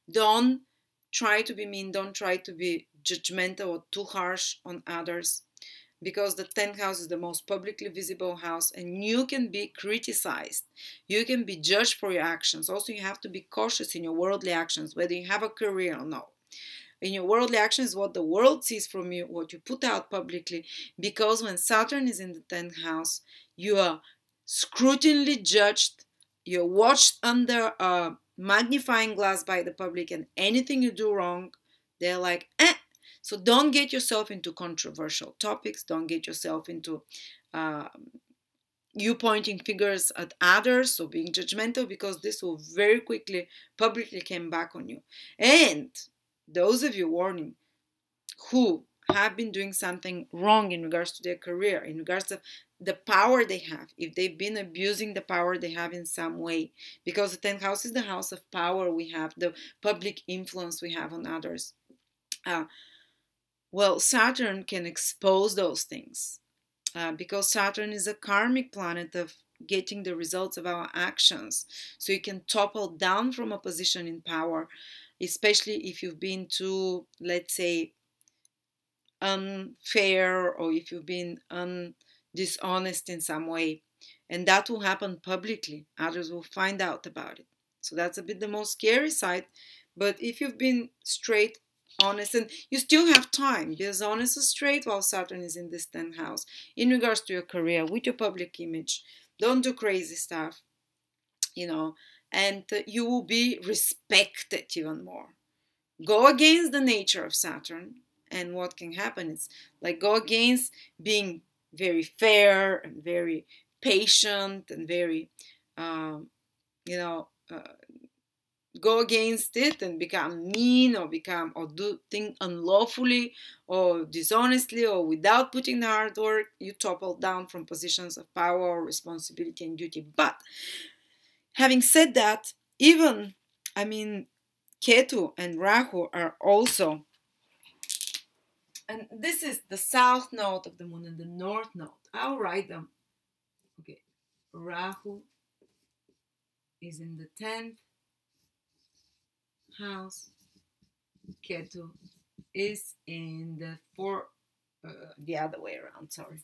Don't try to be mean, don't try to be judgmental or too harsh on others, because the 10th house is the most publicly visible house and you can be criticized. You can be judged for your actions. Also, you have to be cautious in your worldly actions, whether you have a career or not. In your worldly actions, what the world sees from you, what you put out publicly, because when Saturn is in the 10th house, you are scrutinally judged, you're watched under a magnifying glass by the public, and anything you do wrong, they're like, eh. So don't get yourself into controversial topics. Don't get yourself into you pointing fingers at others or being judgmental, because this will very quickly publicly come back on you. And those of you, warning, who have been doing something wrong in regards to their career, in regards to the power they have, if they've been abusing the power they have in some way, because the 10th house is the house of power we have, the public influence we have on others. Well, Saturn can expose those things because Saturn is a karmic planet of getting the results of our actions. So you can topple down from a position in power, especially if you've been too, let's say, unfair, or if you've been dishonest in some way. And that will happen publicly. Others will find out about it. So that's a bit the most scary side. But if you've been straight, honest, and you still have time, be as honest as straight while Saturn is in this 10th house in regards to your career, with your public image. Don't do crazy stuff, and you will be respected even more. Go against the nature of Saturn, and what can happen is like go against being very fair and very patient and very, go against it and become mean or do things unlawfully or dishonestly or without putting the hard work. You topple down from positions of power or responsibility and duty. But having said that, Ketu and Rahu are also, and this is the south node of the moon and the north node. I'll write them. Okay, Rahu is in the 10th house, Ketu is in the the other way around, sorry.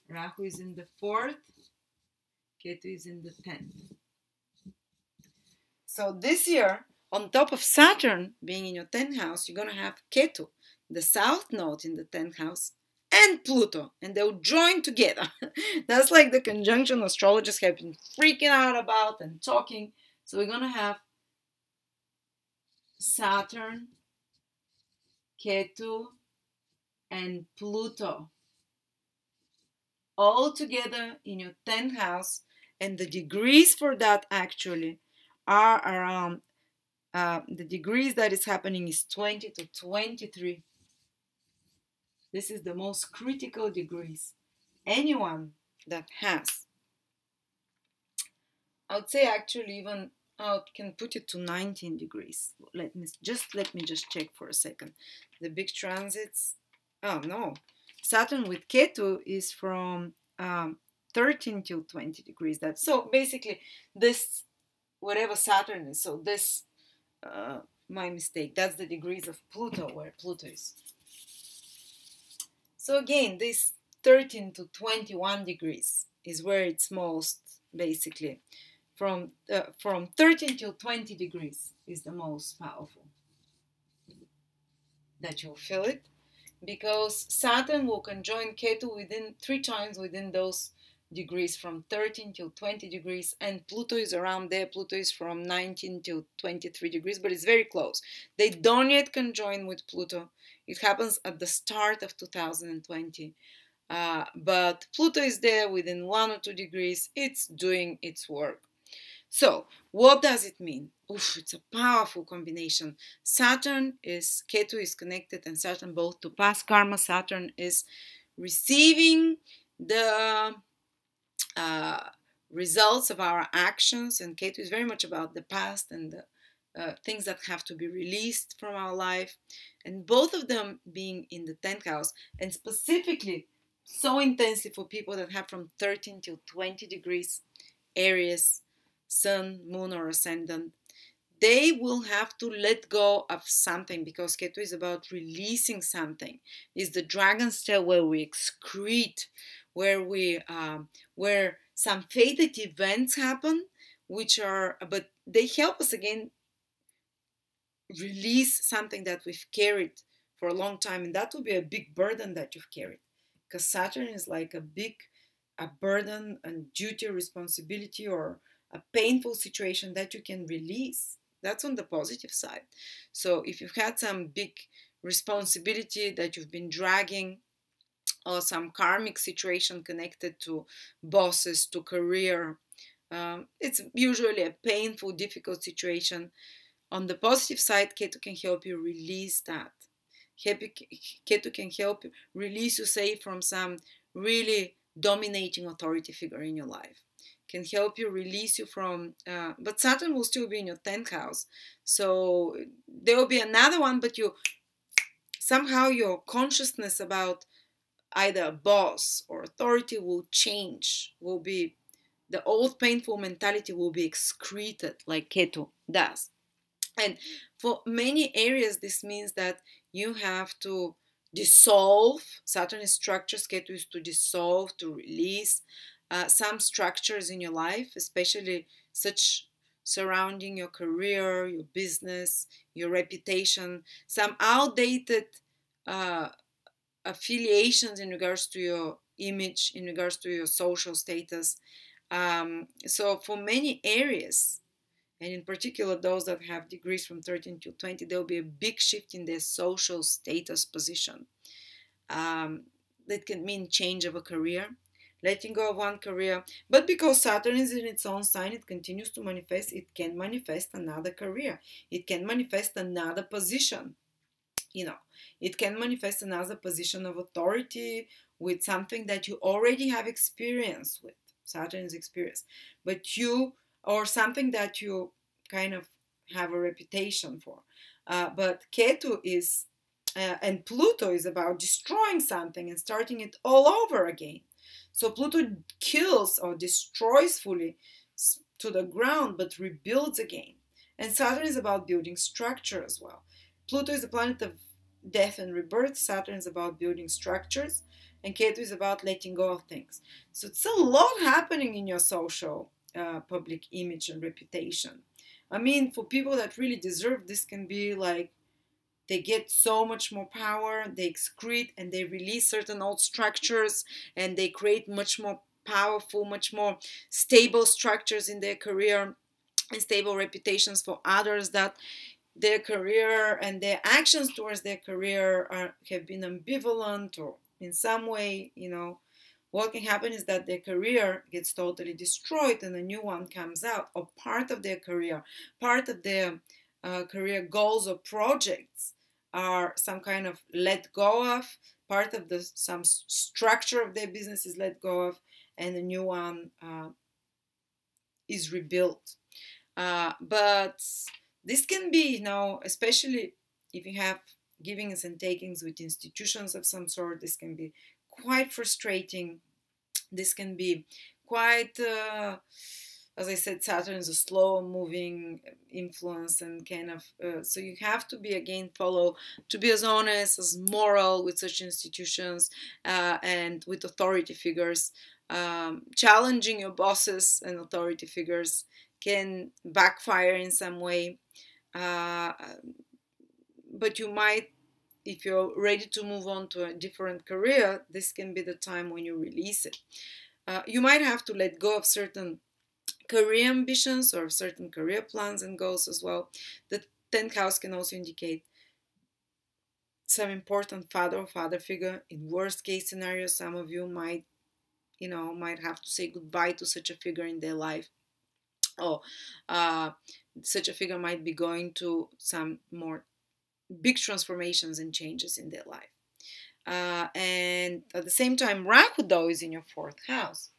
Rahu is in the 4th, Ketu is in the 10th. So this year, on top of Saturn being in your 10th house, you're going to have Ketu, the south node in the 10th house, and Pluto, and they'll join together. That's like the conjunction astrologers have been freaking out about and talking. So we're going to have Saturn, Ketu, and Pluto all together in your 10th house, and the degrees for that actually are around the degrees that is happening is 20 to 23. This is the most critical degrees. Anyone that has, I would say actually even I can put it to 19 degrees. Let me just check for a second. The big transits. Oh no, Saturn with Ketu is from 13 till 20 degrees. That's so basically this whatever Saturn is. So this my mistake. That's the degrees of Pluto, where Pluto is. So again, this 13 to 21 degrees is where it's most basically. From 13 till 20 degrees is the most powerful. That you'll feel it, because Saturn will conjoin Ketu within 3 times within those degrees, from 13 till 20 degrees, and Pluto is around there. Pluto is from 19 till 23 degrees, but it's very close. They don't yet conjoin with Pluto. It happens at the start of 2020. But Pluto is there within 1 or 2 degrees. It's doing its work. So, what does it mean? Oof, it's a powerful combination. Ketu is connected, and Saturn both to past karma. Saturn is receiving the results of our actions, and Ketu is very much about the past and the things that have to be released from our life. And both of them being in the 10th house, and specifically so intensely for people that have from 13 till 20 degrees, Aries, Sun, Moon, or Ascendant, they will have to let go of something, because Ketu is about releasing something. It's the dragon's tail, where we excrete, where some fated events happen, but they help us again release something that we've carried for a long time, and that will be a big burden that you've carried, because Saturn is like a burden and duty, responsibility, or a painful situation that you can release. That's on the positive side. So if you've had some big responsibility that you've been dragging, or some karmic situation connected to bosses, to career, it's usually a painful, difficult situation. On the positive side, Ketu can help you release that. Ketu can help you release you, say, from some really dominating authority figure in your life. Can help you release you from, but Saturn will still be in your 10th house. So there will be another one, but somehow your consciousness about either a boss or authority will change, the old painful mentality will be excreted like Ketu does. And for many areas, this means that you have to dissolve. Saturn is structures, Ketu is to dissolve, to release some structures in your life, especially such surrounding your career, your business, your reputation, some outdated affiliations in regards to your image, in regards to your social status. So for many areas, and in particular those that have degrees from 13 to 20, there will be a big shift in their social status position. That can mean change of a career, letting go of one career, but because Saturn is in its own sign, it continues to manifest. It can manifest another career. It can manifest another position. It can manifest another position of authority with something that you already have experience with. Saturn is experience, or something that you kind of have a reputation for. But Ketu is, and Pluto is about destroying something and starting it all over again. So Pluto kills or destroys fully to the ground, but rebuilds again. And Saturn is about building structure as well. Pluto is the planet of death and rebirth. Saturn is about building structures, and Ketu is about letting go of things. So it's a lot happening in your social public image and reputation. I mean, for people that really deserve, this can be like they get so much more power, they excrete and they release certain old structures, and they create much more powerful, much more stable structures in their career and stable reputations for others, that their career and their actions towards their career have been ambivalent, or in some way, what can happen is that their career gets totally destroyed and a new one comes out, or part of their career, part of their career goals or projects are some kind of let go of, part of some structure of their business is let go of, and a new one is rebuilt. But this can be, especially if you have givings and takings with institutions of some sort, this can be quite frustrating. This can be quite, as I said, Saturn is a slow moving influence, and kind of, so you have to be, again, to be as honest, as moral with such institutions and with authority figures. Challenging your bosses and authority figures can backfire in some way. But you might, if you're ready to move on to a different career, this can be the time when you release it. You might have to let go of certain career ambitions or certain career plans and goals as well. The 10th house can also indicate some important father or father figure. In worst case scenario, some of you might have to say goodbye to such a figure in their life. Or such a figure might be going to some more big transformations and changes in their life. And at the same time, Rahu, though, is in your 4th house.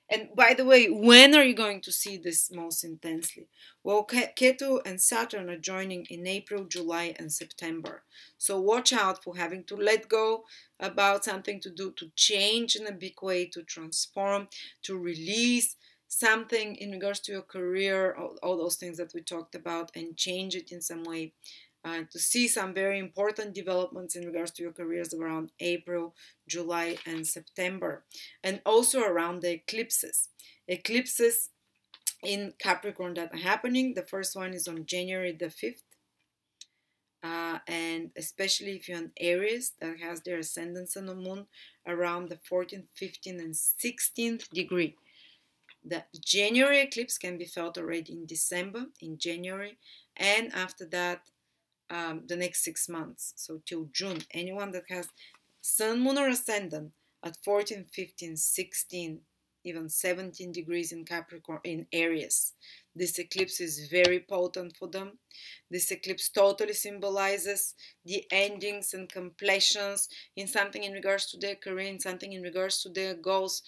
And by the way, when are you going to see this most intensely? Well, Ketu and Saturn are joining in April, July, and September. So watch out for having to let go about something to do, to change in a big way, to transform, to release something in regards to your career, all those things that we talked about, and change it in some way. To see some very important developments in regards to your careers around April, July, and September. And also around the eclipses. Eclipses in Capricorn that are happening. The first one is on January the 5th. And especially if you're an Aries that has their ascendance on the moon around the 14th, 15th, and 16th degree. The January eclipse can be felt already in December, in January, and after that, the next 6 months, so till June. Anyone that has Sun, Moon, or Ascendant at 14, 15, 16, even 17 degrees in Capricorn, in Aries, this eclipse is very potent for them. This eclipse totally symbolizes the endings and completions in something in regards to their career, in something in regards to their goals.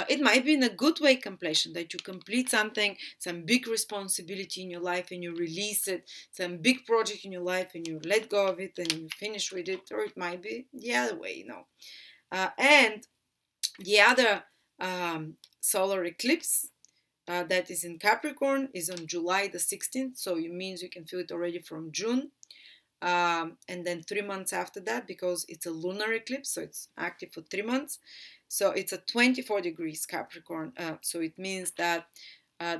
It might be in a good way completion, that you complete something, some big responsibility in your life and you release it, some big project in your life and you let go of it and you finish with it, or it might be the other way, and the other solar eclipse that is in Capricorn is on July the 16th, so it means you can feel it already from June, and then 3 months after that, because it's a lunar eclipse, so it's active for 3 months, so it's at 24 degrees Capricorn, so it means that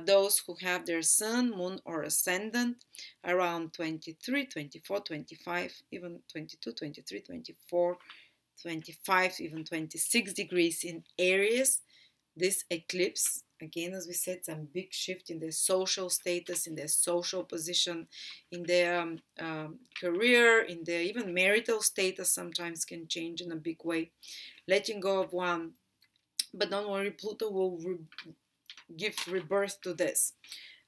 those who have their Sun, Moon, or Ascendant around 23, 24, 25, even 22, 23, 24, 25, even 26 degrees in Aries, this eclipse, again, as we said, some big shift in their social status, in their social position, in their career, in their even marital status sometimes can change in a big way. Letting go of one. But don't worry, Pluto will give rebirth to this.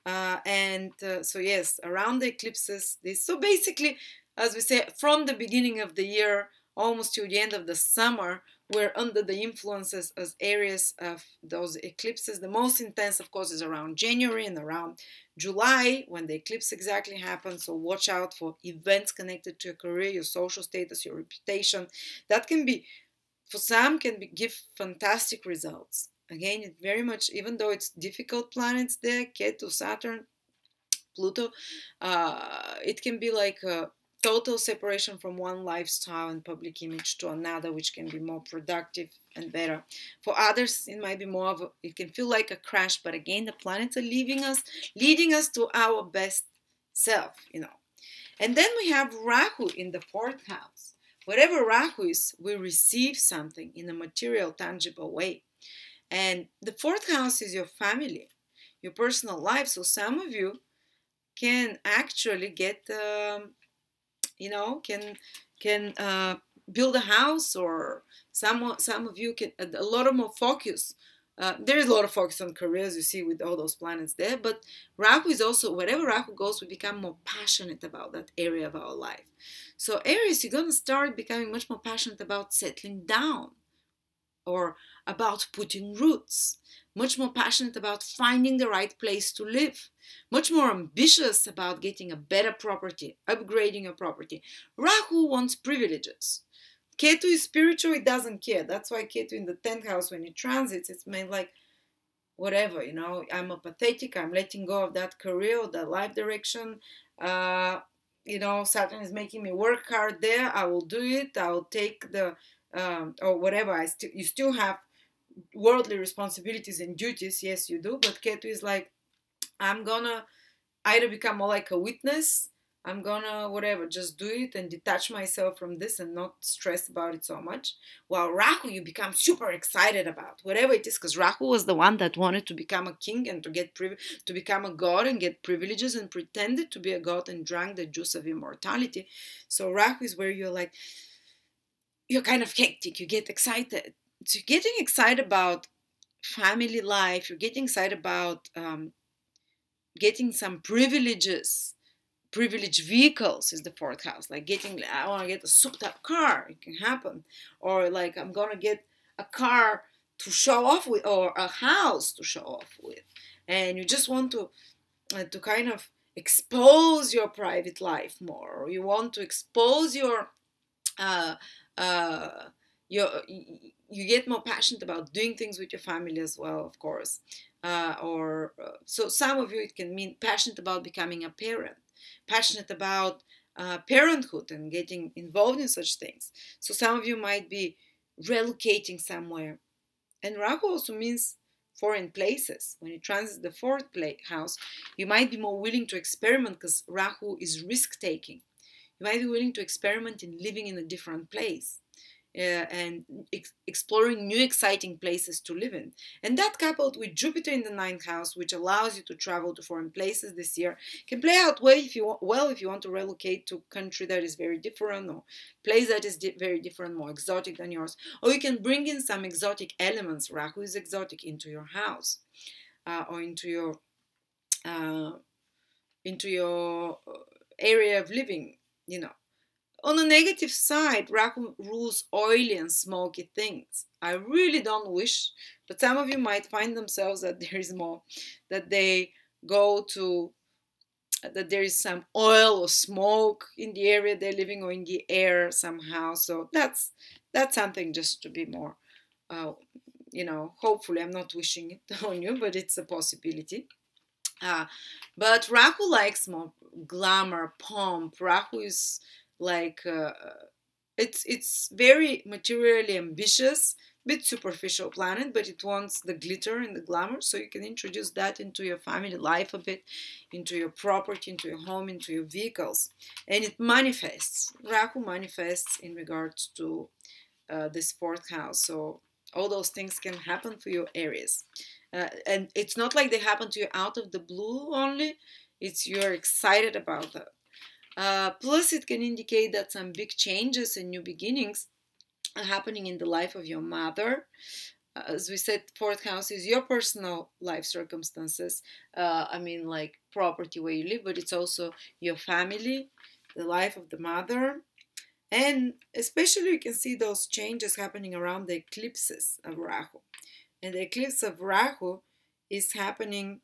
So yes, around the eclipses, so basically, as we say, from the beginning of the year almost to the end of the summer, we're under the influences as areas of those eclipses. The most intense, of course, is around January and around July when the eclipse exactly happens. So watch out for events connected to your career, your social status, your reputation. That can be, for some, give fantastic results. Again, it very much, even though it's difficult planets there, Ketu, Saturn, Pluto, it can be like total separation from one lifestyle and public image to another, which can be more productive and better. For others, it might be more of it can feel like a crash, but again, the planets are leading us to our best self, And then we have Rahu in the fourth house. Whatever Rahu is, we receive something in a material, tangible way. And the fourth house is your family, your personal life. So some of you can actually get, can build a house, or some of you can a lot of more focus. There is a lot of focus on careers, you see, with all those planets there. But Rahu is also, wherever Rahu goes, we become more passionate about that area of our life. So Aries, you're going to start becoming much more passionate about settling down, or about putting roots, much more passionate about finding the right place to live, much more ambitious about getting a better property, upgrading your property. Rahu wants privileges. Ketu is spiritual, it doesn't care. That's why Ketu in the 10th house, when it transits, it's made like, whatever, I'm apathetic, I'm letting go of that career or that life direction. Saturn is making me work hard there. I will do it. I will take the, or whatever. You still have worldly responsibilities and duties. Yes, you do. But Ketu is like, I'm gonna either become more like a witness. I'm gonna, whatever, just do it and detach myself from this and not stress about it so much. While Rahu, you become super excited about whatever it is, because Rahu was the one that wanted to become a king and to become a god and get privileges, and pretended to be a god and drank the juice of immortality. So Rahu is where you're kind of hectic. You get excited. So you're getting excited about family life. You're getting excited about getting some privileges. Privileged vehicles is the fourth house. Like I want to get a souped up car. It can happen. Or like I'm going to get a car to show off with, or a house to show off with. And you just want to kind of expose your private life more. Or you want to expose you get more passionate about doing things with your family as well, of course. So some of you, it can mean passionate about becoming a parent, passionate about parenthood and getting involved in such things. So some of you might be relocating somewhere. And Rahu also means foreign places. When it transits the fourth house, you might be more willing to experiment, because Rahu is risk-taking. You might be willing to experiment in living in a different place. And exploring new exciting places to live in. And that, coupled with Jupiter in the 9th house, which allows you to travel to foreign places this year, can play out well if you want to relocate to a country that is very different, or place that is very different, more exotic than yours. Or you can bring in some exotic elements. Rahu is exotic, into your house, or into your area of living, On the negative side, Rahu rules oily and smoky things. I really don't wish, but some of you might find themselves that there is more, that they go to, that there is some oil or smoke in the area they're living, or in the air somehow. So that's something just to be more, hopefully I'm not wishing it on you, but it's a possibility. But Rahu likes more glamour, pomp. Rahu is like it's very materially ambitious, bit superficial planet, but it wants the glitter and the glamour. So you can introduce that into your family life a bit, into your property, into your home, into your vehicles, and it manifests. Rahu manifests in regards to this fourth house. So all those things can happen for you, Aries, and it's not like they happen to you out of the blue only. It's you're excited about that. Plus, it can indicate that some big changes and new beginnings are happening in the life of your mother. As we said, fourth house is your personal life circumstances. Like property where you live, but it's also your family, the life of the mother. And especially you can see those changes happening around the eclipses of Rahu. And the eclipse of Rahu is happening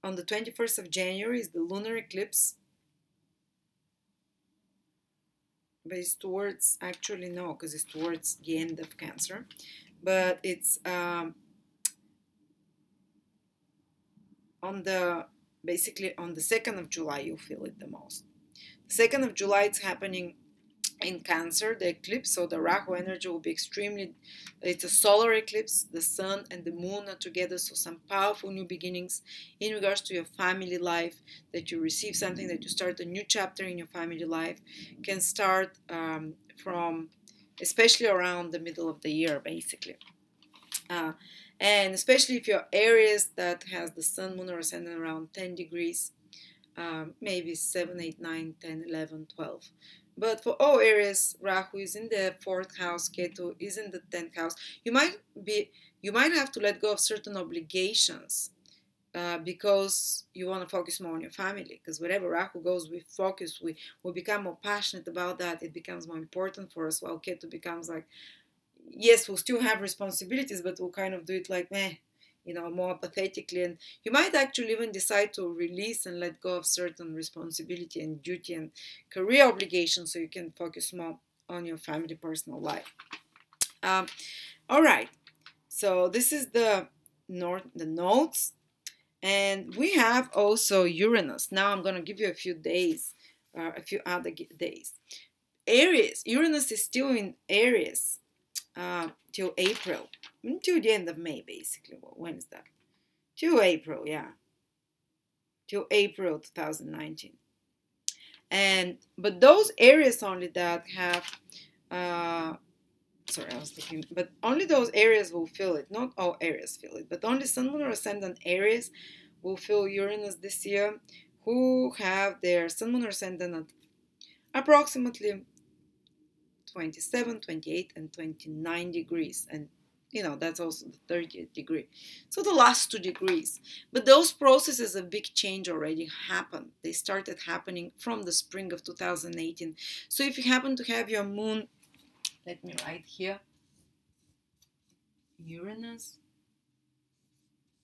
on the 21st of January, is the lunar eclipse. But it's towards, actually no, because it's towards the end of Cancer. But it's on the basically on the 2nd of July you feel it the most. The 2nd of July it's happening in Cancer, the eclipse, so the Rahu energy will be extremely, it's a solar eclipse, the sun and the moon are together, so some powerful new beginnings in regards to your family life, that you receive something, that you start a new chapter in your family life, can start from especially around the middle of the year basically. And especially if you're Aries that has the sun, moon or ascendant around 10 degrees, maybe 7, 8, 9, 10, 11, 12. But for all Aries, Rahu is in the 4th house, Ketu is in the 10th house. You might have to let go of certain obligations because you want to focus more on your family. Because wherever Rahu goes, we focus, we become more passionate about that. It becomes more important for us. While Ketu becomes like, yes, we'll still have responsibilities, but we'll kind of do it like, meh, more pathetically. And you might actually even decide to release and let go of certain responsibility and duty and career obligations so you can focus more on your family, personal life. All right, so this is the notes, and we have also Uranus. Now I'm going to give you a few days, a few other days. Aries, Uranus is still in Aries till April, until the end of May, basically. When is that? Till April, yeah. Till April 2019. But those areas only that have, sorry, I was thinking, but only those areas will feel it. Not all areas feel it, but only Sun, Moon, or Ascendant areas will feel Uranus this year, who have their Sun, Moon, or Ascendant at approximately 27, 28, and 29 degrees. And that's also the 30th degree. So the last 2 degrees. But those processes of big change already happened. They started happening from the spring of 2018. So if you happen to have your moon, let me write here, Uranus,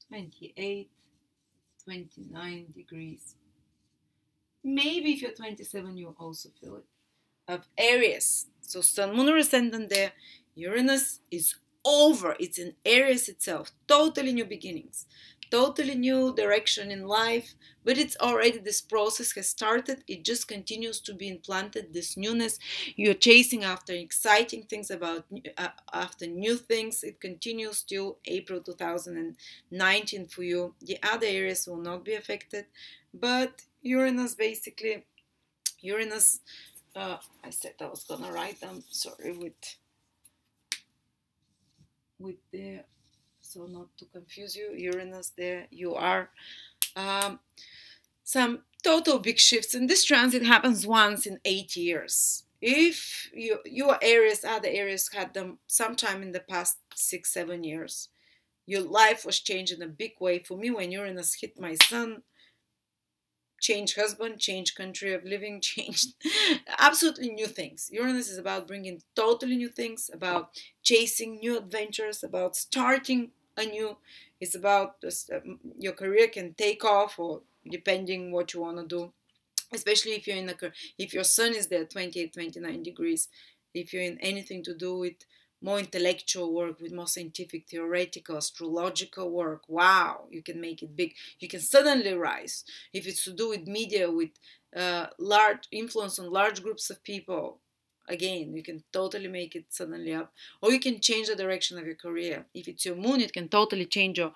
28, 29 degrees. Maybe if you're 27, you'll also feel it. Of Aries. So Sun, Moon, or Ascendant there, Uranus is over. It's in Aries itself. Totally new beginnings. Totally new direction in life. But it's already, this process has started. It just continues to be implanted, this newness. You're chasing after exciting things, after new things. It continues till April 2019 for you. The other areas will not be affected. But Uranus, basically, I said I was gonna write them, sorry, with the, so not to confuse you, Uranus, there you are. Some total big shifts, and this transit happens once in 8 years. If your areas, other areas had them sometime in the past 6-7 years, your life was changed in a big way. For me, when Uranus hit my sun, change husband, change country of living, change absolutely new things. Uranus is about bringing totally new things, about chasing new adventures, about starting anew. It's about your career can take off, or depending what you want to do, especially if you're if your sun is there 28, 29 degrees, if you're in anything to do with more intellectual work, with more scientific, theoretical, astrological work, wow, you can make it big. You can suddenly rise. If it's to do with media, with large influence on large groups of people, again, you can totally make it suddenly up. Or you can change the direction of your career. If it's your moon, it can totally change on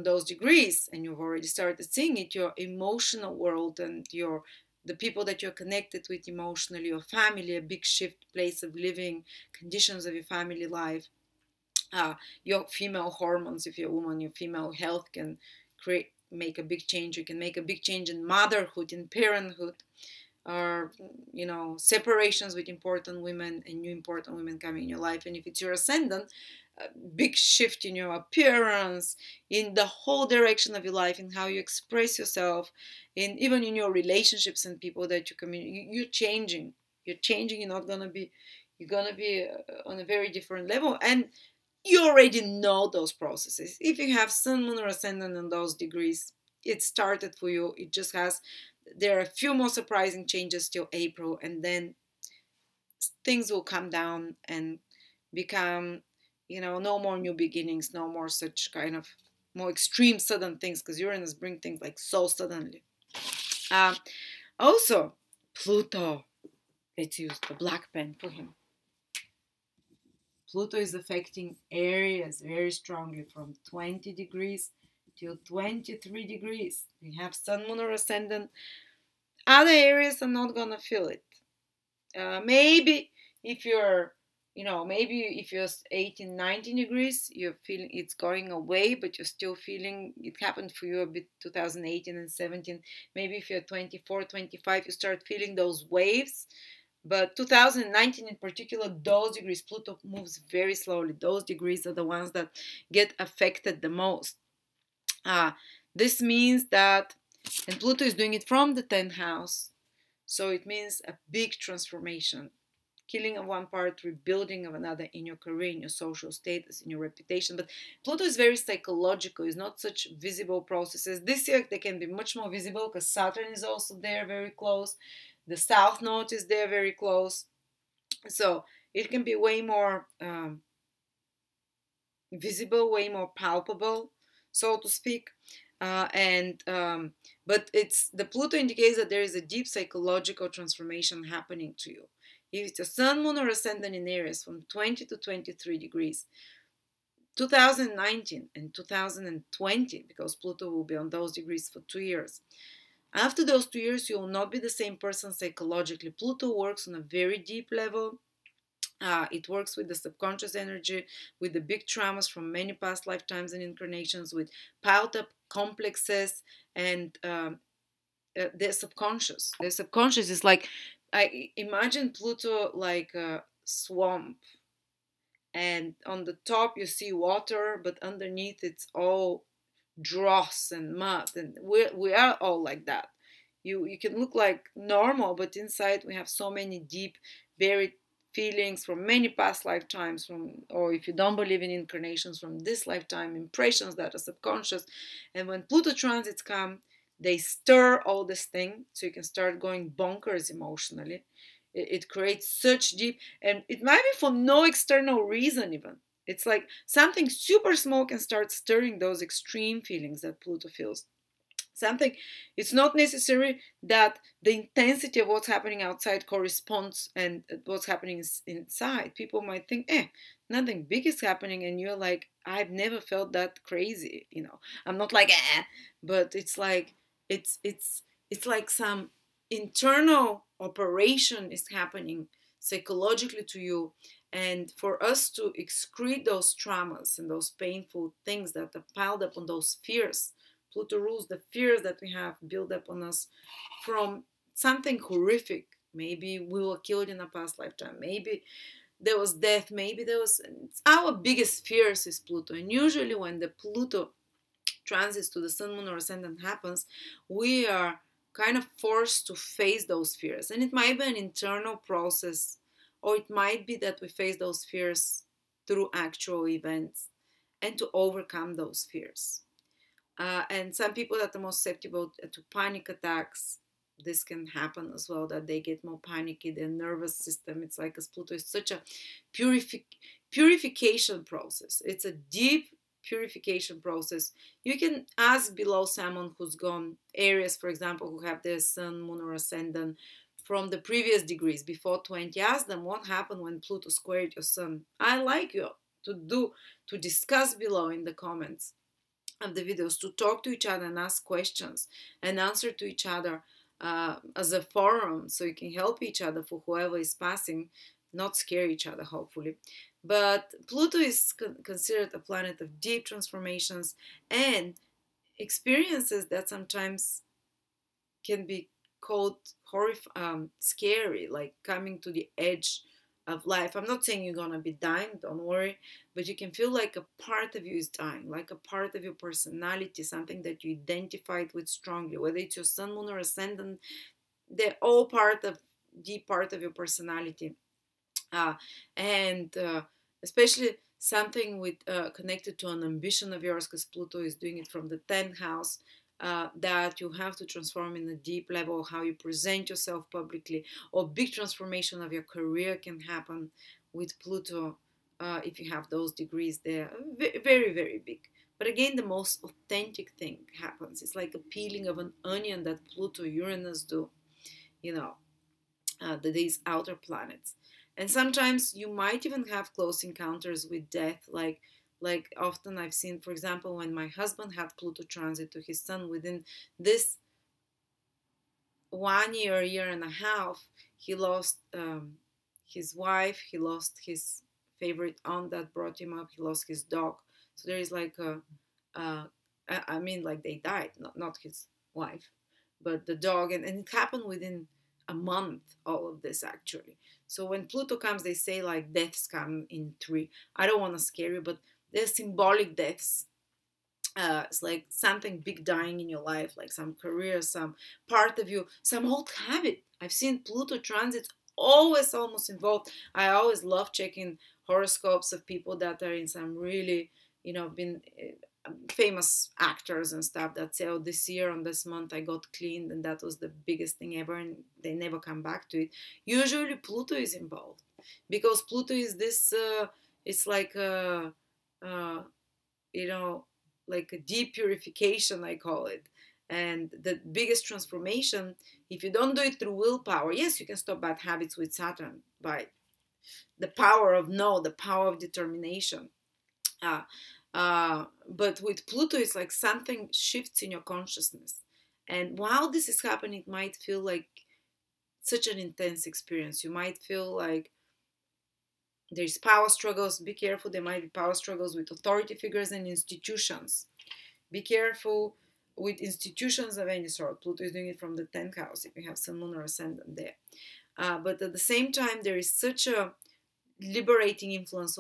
those degrees, and you've already started seeing it, your emotional world and the people that you're connected with emotionally, your family, a big shift, place of living, conditions of your family life, your female hormones, if you're a woman, your female health can make a big change. You can make a big change in motherhood, in parenthood, or separations with important women and new important women coming in your life. And if it's your ascendant, a big shift in your appearance, in the whole direction of your life, in how you express yourself, even in your relationships and people that you communicate. You're changing. You're gonna be on a very different level, and you already know those processes. If you have Sun, Moon, or Ascendant in those degrees, it started for you. It just has. There are a few more surprising changes till April, and then things will come down and become, no more new beginnings, no more such kind of more extreme sudden things, because Uranus brings things like so suddenly. Also, Pluto, let's use the black pen for him. Pluto is affecting Aries very strongly from 20 degrees till 23 degrees. We have Sun, Moon, or Ascendant. Other areas are not gonna feel it. Maybe if you're, maybe if you're 18, 19 degrees, you're feeling it's going away, but you're still feeling it happened for you a bit 2018 and 17. Maybe if you're 24, 25, you start feeling those waves. But 2019 in particular, those degrees, Pluto moves very slowly. Those degrees are the ones that get affected the most. This means that, and Pluto is doing it from the 10th house, so it means a big transformation. Killing of one part, rebuilding of another in your career, in your social status, in your reputation. But Pluto is very psychological. It's not such visible processes. This year they can be much more visible because Saturn is also there very close. The South Node is there very close. So it can be way more visible, way more palpable, so to speak. But the Pluto indicates that there is a deep psychological transformation happening to you. If it's a Sun, Moon, or Ascendant in Aries from 20 to 23 degrees, 2019 and 2020, because Pluto will be on those degrees for 2 years. After those 2 years, you will not be the same person psychologically. Pluto works on a very deep level. It works with the subconscious energy, with the big traumas from many past lifetimes and incarnations, with piled up complexes, and their subconscious. Their subconscious is like, I imagine Pluto like a swamp, and on the top you see water, but underneath it's all dross and mud, and we are all like that. You can look like normal, but inside we have so many deep buried feelings from many past lifetimes, or if you don't believe in incarnations, from this lifetime, impressions that are subconscious. And when Pluto transits come, they stir all this thing, so you can start going bonkers emotionally. It creates such deep, and it might be for no external reason even. It's like something super small can start stirring those extreme feelings that Pluto feels. It's not necessary that the intensity of what's happening outside corresponds and what's happening inside. People might think, nothing big is happening, and you're like, I've never felt that crazy. I'm not like, but it's like it's like some internal operation is happening psychologically to you. And for us to excrete those traumas and those painful things that are piled up on those fears, Pluto rules the fears that we have built up on us from something horrific. Maybe we were killed in a past lifetime. Maybe there was death. Maybe there was... Our biggest fears is Pluto. And usually when the Pluto transits to the Sun, Moon, or Ascendant happens, we are kind of forced to face those fears. And it might be an internal process, or it might be that we face those fears through actual events and to overcome those fears. And some people that are more susceptible to panic attacks, this can happen as well, that they get more panicky, their nervous system. It's like, as Pluto is such a purification process. It's a deep purification process. You can ask below someone who's gone, Aries, for example, who have their Sun, Moon, or Ascendant from the previous degrees before 20. Ask them what happened when Pluto squared your Sun. I like you to discuss below in the comments of the videos, to talk to each other and ask questions and answer to each other as a forum, so you can help each other for whoever is passing, not scare each other, hopefully. But Pluto is considered a planet of deep transformations and experiences that sometimes can be called scary, like coming to the edge of life. I'm not saying you're gonna be dying, don't worry, but you can feel like a part of you is dying, like a part of your personality, something that you identified with strongly, whether it's your Sun, Moon, or Ascendant. They're all deep part of your personality, and especially something with connected to an ambition of yours, because Pluto is doing it from the 10th house. That you have to transform in a deep level, how you present yourself publicly, or big transformation of your career can happen with Pluto if you have those degrees there. Very, very big. But again, the most authentic thing happens. It's like a peeling of an onion that Pluto, Uranus do, you know, these outer planets. And sometimes you might even have close encounters with death, like often I've seen, for example, when my husband had Pluto transit to his sun, within this 1 year, year and a half, he lost his wife, he lost his favorite aunt that brought him up, he lost his dog. So there is like I mean, like they died, not his wife, but the dog, and it happened within a month, all of this actually. So when Pluto comes, they say like deaths come in three. I don't want to scare you, but they're symbolic deaths. It's like something big dying in your life, like some career, some part of you, some old habit. I've seen Pluto transits always almost involved. I always love checking horoscopes of people that are in some really, been famous actors and stuff that say, oh, this year on this month I got cleaned and that was the biggest thing ever, and they never come back to it. Usually Pluto is involved because Pluto is this, it's like you know, like a deep purification, I call it. And the biggest transformation, if you don't do it through willpower, yes, you can stop bad habits with Saturn by the power of no, the power of determination. But with Pluto, it's like something shifts in your consciousness. And while this is happening, it might feel like such an intense experience. You might feel like there's power struggles. Be careful, there might be power struggles with authority figures and institutions. Be careful with institutions of any sort. Pluto is doing it from the 10th house if you have Sun, Moon, or Ascendant there. But at the same time, there is such a liberating influence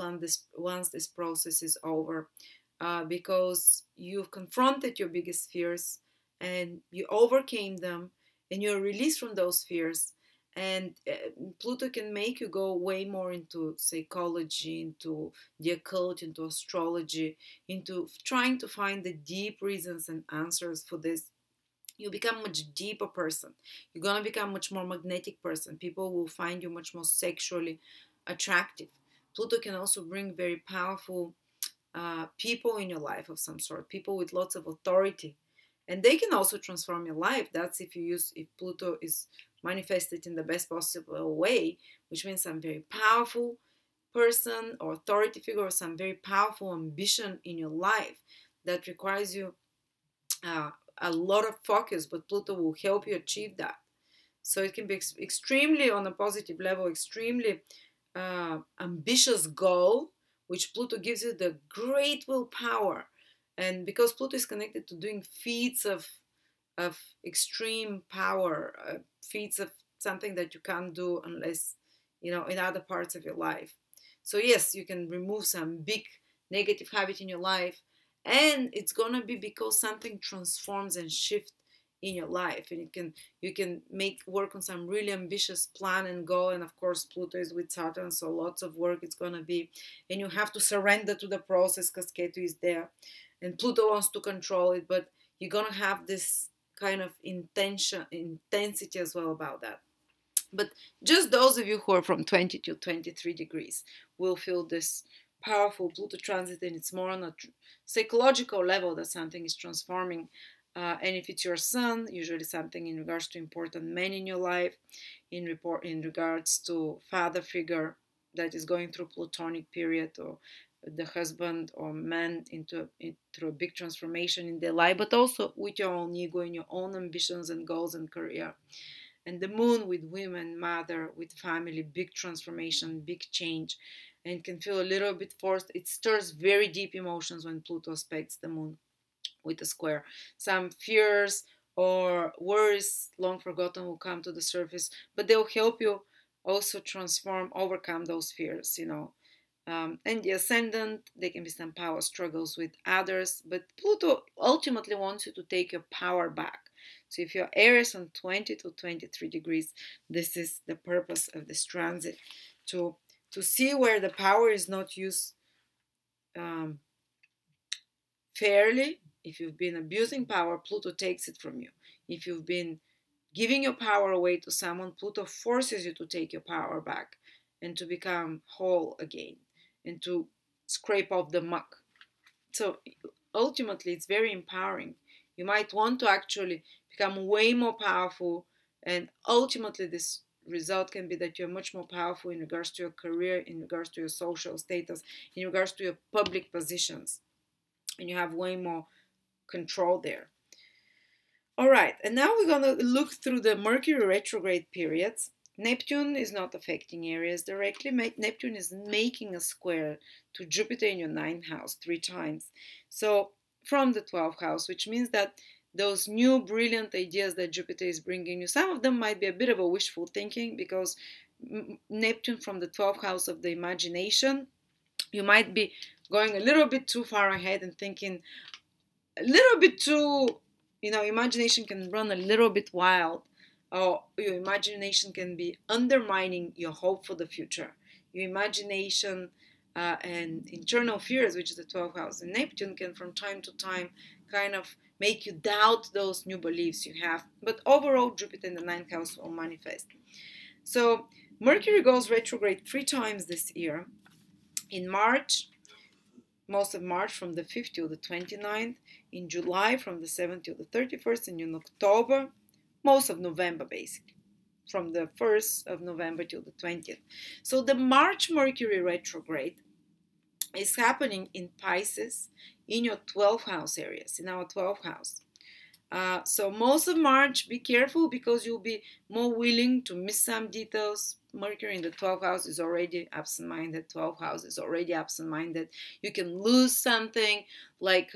once this process is over, because you've confronted your biggest fears and you overcame them and you're released from those fears. And Pluto can make you go way more into psychology, into the occult, into astrology, into trying to find the deep reasons and answers for this. You become a much deeper person. You're going to become a much more magnetic person. People will find you much more sexually attractive. Pluto can also bring very powerful people in your life of some sort, people with lots of authority. And they can also transform your life. That's if Pluto is manifested in the best possible way, which means some very powerful person or authority figure or some very powerful ambition in your life that requires you a lot of focus, but Pluto will help you achieve that. So it can be extremely, on a positive level, extremely ambitious goal, which Pluto gives you the great willpower. And because Pluto is connected to doing feats of extreme power, feats of something that you can't do unless, in other parts of your life. So yes, you can remove some big negative habit in your life, and it's gonna be because something transforms and shifts in your life, and you can make work on some really ambitious plan and goal. And of course Pluto is with Saturn, so lots of work it's gonna be, and you have to surrender to the process because Ketu is there and Pluto wants to control it, but you're gonna have this kind of intensity as well about that. But just those of you who are from 20 to 23 degrees will feel this powerful Pluto transit, and it's more on a psychological level that something is transforming. And if it's your Sun, usually something in regards to important men in your life, in regards to father figure that is going through Plutonic period, or the husband or man through a big transformation in their life, but also with your own ego and your own ambitions and goals and career. And the Moon with women, mother, with family, big transformation, big change, and can feel a little bit forced. It stirs very deep emotions when Pluto aspects the Moon with a square. Some fears or worries long forgotten will come to the surface, but they'll help you also overcome those fears, and the Ascendant, there can be some power struggles with others, but Pluto ultimately wants you to take your power back. So if you're Aries on 20 to 23 degrees, this is the purpose of this transit, to see where the power is not used fairly. If you've been abusing power, Pluto takes it from you. If you've been giving your power away to someone, Pluto forces you to take your power back and to become whole again and to scrape off the muck. So ultimately it's very empowering. You might want to actually become way more powerful, and ultimately this result can be that you're much more powerful in regards to your career, in regards to your social status, in regards to your public positions, and you have way more control there. All right, and now we're going to look through the Mercury retrograde periods. Neptune is not affecting Aries directly. Neptune is making a square to Jupiter in your 9th house 3 times. So from the 12th house, which means that those new brilliant ideas that Jupiter is bringing you, some of them might be a bit of a wishful thinking, because Neptune from the 12th house of the imagination, you might be going a little bit too far ahead and thinking a little bit too, imagination can run a little bit wild, or your imagination can be undermining your hope for the future. Your imagination and internal fears, which is the 12th house, and Neptune can from time to time kind of make you doubt those new beliefs you have. But overall, Jupiter in the 9th house will manifest. So Mercury goes retrograde 3 times this year. In March, most of March from the 5th till the 29th, in July from the 7th till the 31st, and in October, most of November basically, from the 1st of November till the 20th. So the March Mercury retrograde is happening in Pisces, in your 12th house areas, in our 12th house. So most of March, be careful, because you'll be more willing to miss some details. Mercury in the 12th house is already absent-minded. 12th house is already absent-minded. You can lose something like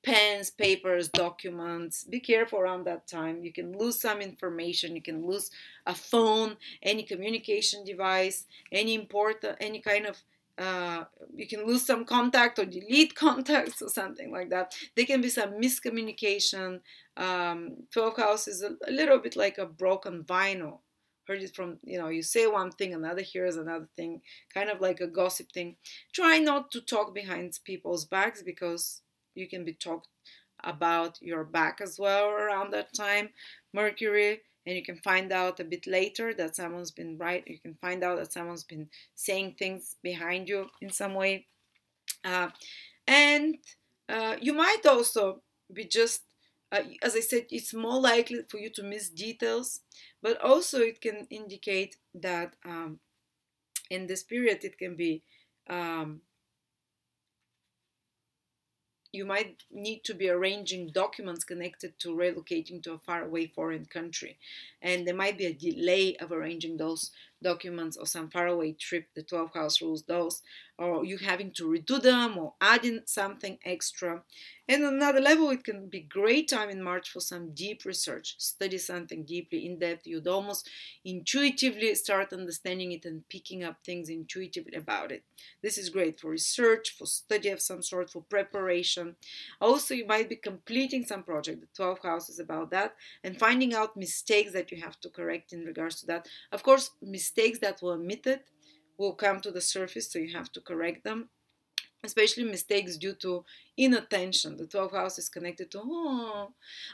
pens, papers, documents. Be careful around that time. You can lose some information. You can lose a phone, any communication device, any kind of you can lose some contact or delete contacts or something like that. There can be some miscommunication. 12th house is a little bit like a broken vinyl. Heard it from, you say one thing, another hears another thing, kind of like a gossip thing. Try not to talk behind people's backs, because you can be talked about your back as well around that time, Mercury. And you can find out a bit later that someone's been right. You can find out that someone's been saying things behind you in some way. And you might also be just, as I said, it's more likely for you to miss details, but also it can indicate that in this period it can be you might need to be arranging documents connected to relocating to a faraway foreign country. And there might be a delay of arranging those documents, or some faraway trip, the 12th house rules those, or you having to redo them or adding something extra. And on another level, it can be great time in March for some deep research, study something deeply in depth. You'd almost intuitively start understanding it and picking up things intuitively about it. This is great for research, for study of some sort, for preparation. Also, you might be completing some project. The 12th house is about that, and finding out mistakes that you have to correct in regards to that. Of course, mistakes that were omitted will come to the surface, so you have to correct them, especially mistakes due to inattention. The 12th house is connected to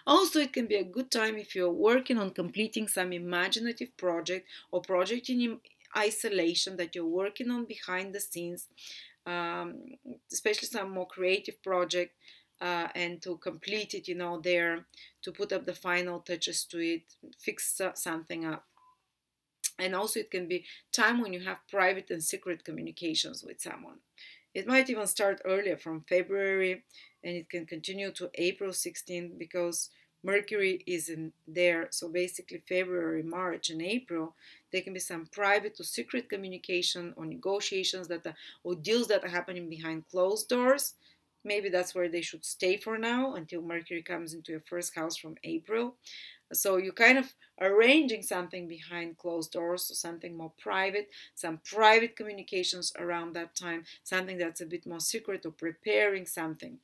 Also, it can be a good time if you're working on completing some imaginative project, or project in isolation that you're working on behind the scenes, especially some more creative project, and to complete it, there, to put up the final touches to it, fix something up. And also it can be time when you have private and secret communications with someone. It might even start earlier, from February, and it can continue to April 16th, because Mercury is in there. So basically February, March, and April, there can be some private or secret communication, or negotiations or deals that are happening behind closed doors. Maybe that's where they should stay for now, until Mercury comes into your first house from April. So you're kind of arranging something behind closed doors, so something more private, some private communications around that time, something that's a bit more secret, or preparing something.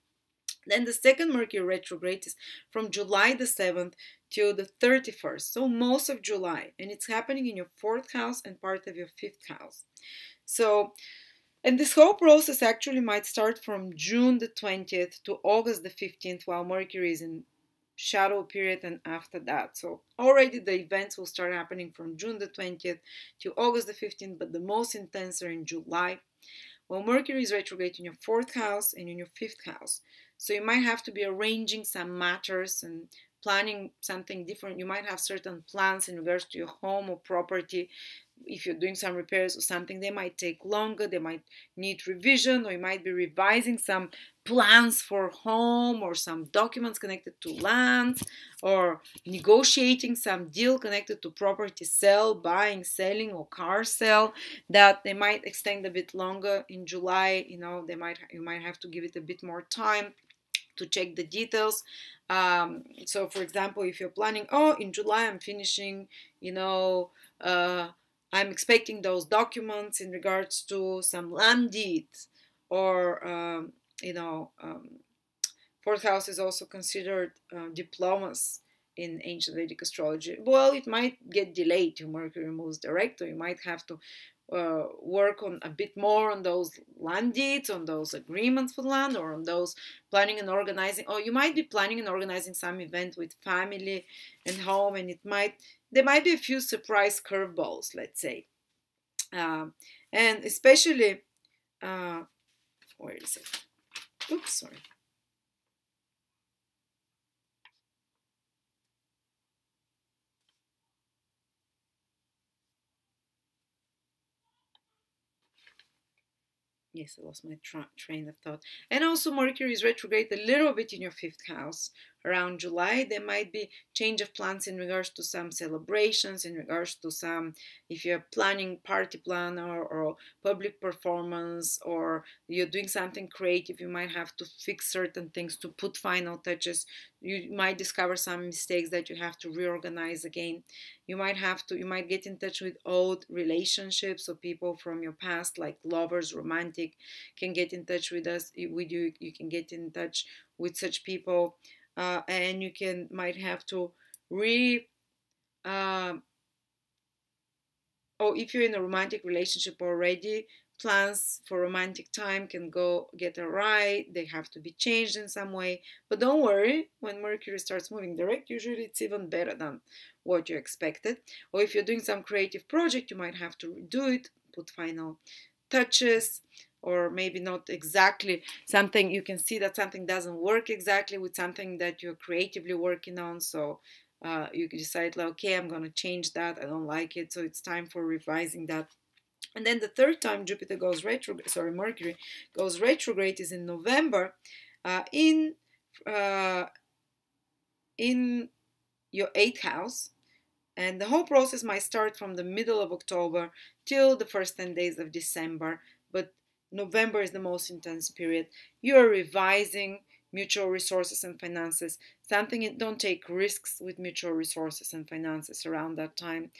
Then the second Mercury retrograde is from July the 7th till the 31st, so most of July, and it's happening in your 4th house and part of your 5th house. So, and this whole process actually might start from June the 20th to August the 15th, while Mercury is in shadow period, and after that. So already the events will start happening from June the 20th to August the 15th, but the most intense are in July. Well, Mercury is retrograde in your 4th house and in your 5th house. So you might have to be arranging some matters and planning something different. You might have certain plans in regards to your home or property. If you're doing some repairs or something, they might take longer, they might need revision, or you might be revising some plans for home or some documents connected to lands, or negotiating some deal connected to property sale, buying, selling, or car sale, that they might extend a bit longer. In July, you might have to give it a bit more time to check the details. So for example, if you're planning, oh, in July I'm finishing, I'm expecting those documents in regards to some land deeds, or fourth house is also considered diplomas in ancient Vedic astrology. Well, it might get delayed till Mercury moves direct, or you might have to work on a bit more on those land deeds, on those agreements for land, or on those planning and organizing. Or you might be planning and organizing some event with family and home, and there might be a few surprise curveballs, let's say. And especially, where is it? Oops, sorry. Yes, I lost my train of thought. And also Mercury is retrograde a little bit in your fifth house around July. There might be change of plans in regards to some celebrations, in regards to some, if you're planning party plan or public performance, or you're doing something creative, you might have to fix certain things to put final touches. You might discover some mistakes that you have to reorganize again. You might get in touch with old relationships or people from your past, like lovers, romantic, can get in touch with you. You can get in touch with such people, and you might have to or if you're in a romantic relationship already, plans for romantic time can go get awry. They have to be changed in some way. But don't worry, when Mercury starts moving direct, usually it's even better than what you expected. Or if you're doing some creative project, you might have to redo it, put final touches, or maybe not exactly something. You can see that something doesn't work exactly with something that you're creatively working on. So you can decide, like, okay, I'm going to change that. I don't like it. So it's time for revising that. And then the third time Mercury goes retrograde is in November, in your eighth house. And the whole process might start from the middle of October till the first 10 days of December. But November is the most intense period. You're revising mutual resources and finances. Don't take risks with mutual resources and finances around that time.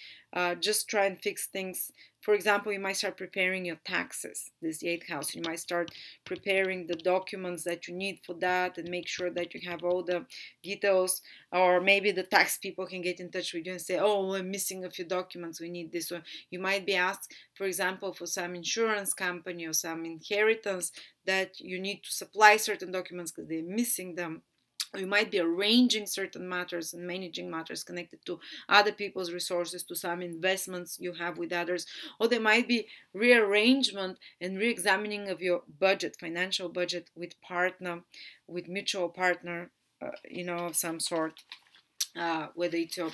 Just try and fix things. For example, you might start preparing your taxes, this 8th house. You might start preparing the documents that you need for that, and make sure that you have all the details. Or maybe the tax people can get in touch with you and say, oh, we're missing a few documents, we need this. Or you might be asked, for example, for some insurance company or some inheritance, that you need to supply certain documents because they're missing them. Or you might be arranging certain matters and managing matters connected to other people's resources, to some investments you have with others. Or there might be rearrangement and re-examining of your budget, financial budget, with mutual partner, of some sort, whether it's your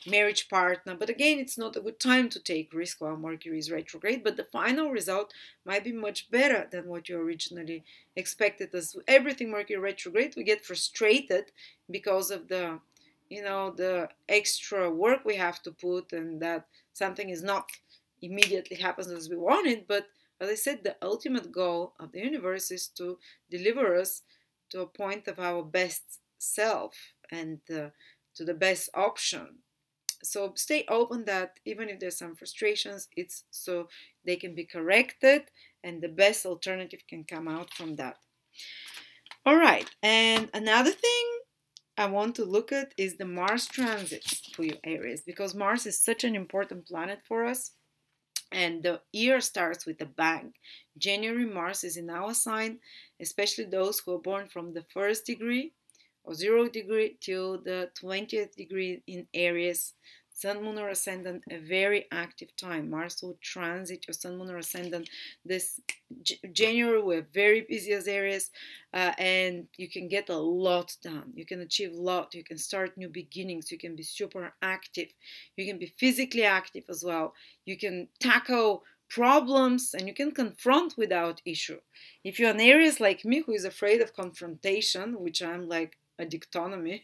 marriage partner. But again, it's not a good time to take risk while Mercury is retrograde, but the final result might be much better than what you originally expected. As everything Mercury retrograde, we get frustrated because of the extra work we have to put, and that something is not immediately happens as we wanted. But as I said, the ultimate goal of the universe is to deliver us to a point of our best self and to the best option. So stay open that even if there's some frustrations, it's so they can be corrected and the best alternative can come out from that. All right, and another thing I want to look at is the Mars transits for you Aries, because Mars is such an important planet for us. And the year starts with a bang. January, Mars is in our sign, especially those who are born from the 1st degree or 0 degree till the 20th degree in Aries. Sun, Moon, or Ascendant, a very active time. Mars will transit your Sun, Moon, or Ascendant this January. We're very busy as Aries, and you can get a lot done. You can achieve a lot. You can start new beginnings. You can be super active. You can be physically active as well. You can tackle problems and you can confront without issue. If you're an Aries like me who is afraid of confrontation, which I'm like a dictonomy,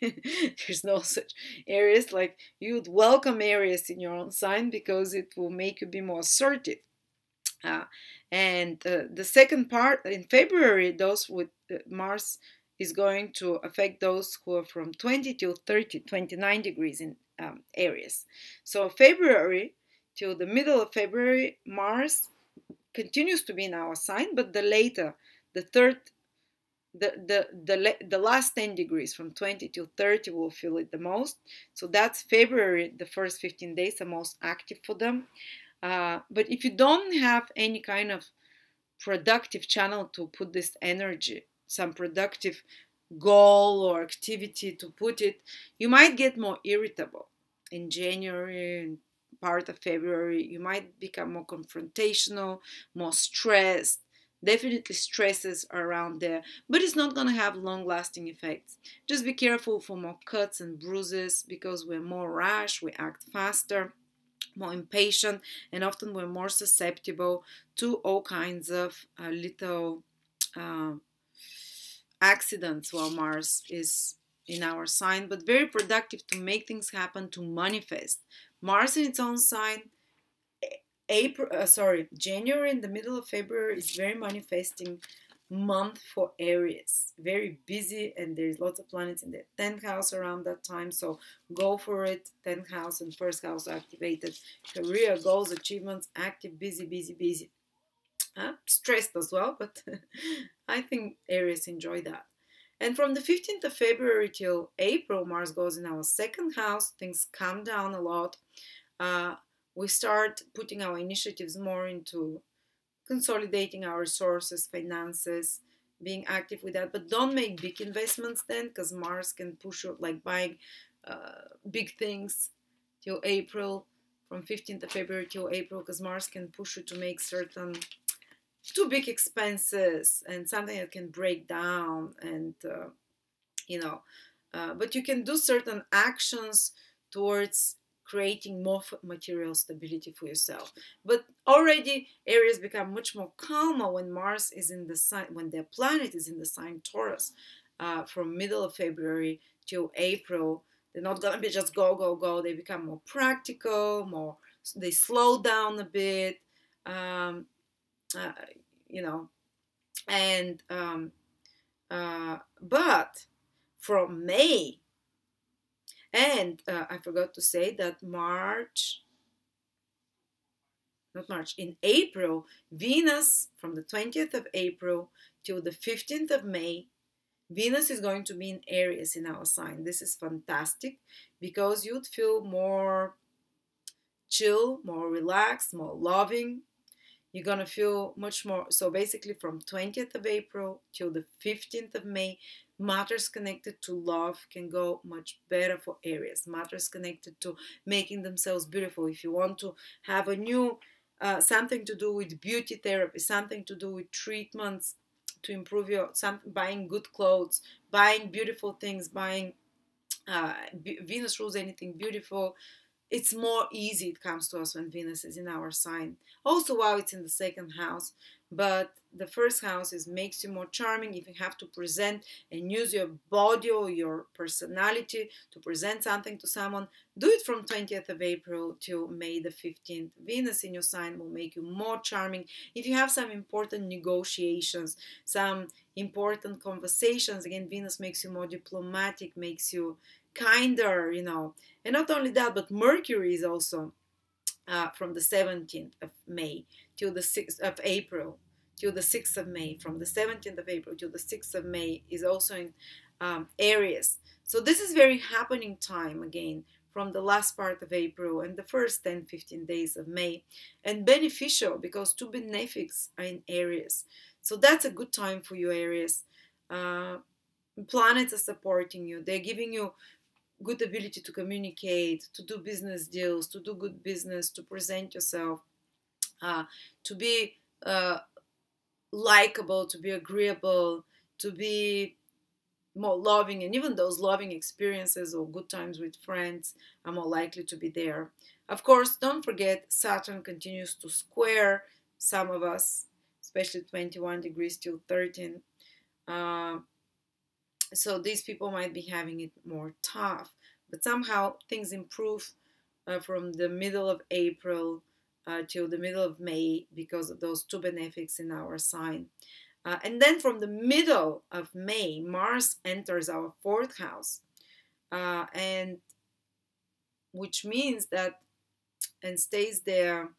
there's no such Aries, like you would welcome Aries in your own sign because it will make you be more assertive. And the second part in February, those with Mars is going to affect those who are from 20 to 30, 29 degrees in Aries. So February till the middle of February, Mars continues to be in our sign, but the later, the third, the last 10 degrees from 20 to 30 will feel it the most. So that's February. The first 15 days are most active for them. But if you don't have any kind of productive channel to put this energy, some productive goal or activity to put it, you might get more irritable in January and part of February. You might become more confrontational, more stressed. Definitely stresses around there, but it's not going to have long-lasting effects. Just be careful for more cuts and bruises because we're more rash, we act faster, more impatient, and often we're more susceptible to all kinds of little accidents while Mars is in our sign, but very productive to make things happen, to manifest. Mars in its own sign, January in the middle of February is very manifesting month for Aries. Very busy, and there's lots of planets in the 10th house around that time, so go for it. 10th house and first house are activated. Career, goals, achievements, active, busy, busy, busy. Stressed as well, but I think Aries enjoy that. And from the 15th of February till April, Mars goes in our second house. Things calm down a lot. We start putting our initiatives more into consolidating our resources, finances, being active with that. But don't make big investments then, because Mars can push you, like buying big things till April, from 15th of February till April, because Mars can push you to make certain too big expenses and something that can break down, and but you can do certain actions towards creating more material stability for yourself. But already Aries become much more calmer when Mars is in the sign, when their planet is in the sign Taurus, from middle of February till April. They're not gonna be just go, go, go. They become more practical, more, they slow down a bit, and but from May, and I forgot to say that in April, Venus, from the 20th of April till the 15th of May, Venus is going to be in Aries in our sign. This is fantastic because you'd feel more chill, more relaxed, more loving. You're going to feel much more. So basically from 20th of April till the 15th of May, matters connected to love can go much better for Aries. Matters connected to making themselves beautiful. If you want to have a new, something to do with beauty therapy, something to do with treatments to improve your, buying good clothes, buying beautiful things, buying, Venus rules anything beautiful. It's more easy, it comes to us when Venus is in our sign. Also while it's in the second house, but the first house makes you more charming. If you have to present and use your body or your personality to present something to someone, do it from 20th of April till May the 15th. Venus in your sign will make you more charming. If you have some important negotiations, some important conversations, again, Venus makes you more diplomatic, makes you kinder, and not only that, but Mercury is also from the 17th of May till the 6th of April till the 6th of May. From the 17th of April till the 6th of May is also in Aries. So this is very happening time again from the last part of April and the first 10-15 days of May, and beneficial because two benefics are in Aries. So that's a good time for you, Aries. Planets are supporting you. They're giving you good ability to communicate, to do business deals, to do good business, to present yourself, to be likable, to be agreeable, to be more loving, and even those loving experiences or good times with friends are more likely to be there. Of course, don't forget Saturn continues to square some of us, especially 21 degrees till 13. So these people might be having it more tough, but somehow things improve from the middle of April till the middle of May because of those two benefics in our sign. And then from the middle of May, Mars enters our fourth house, and which means that, and stays there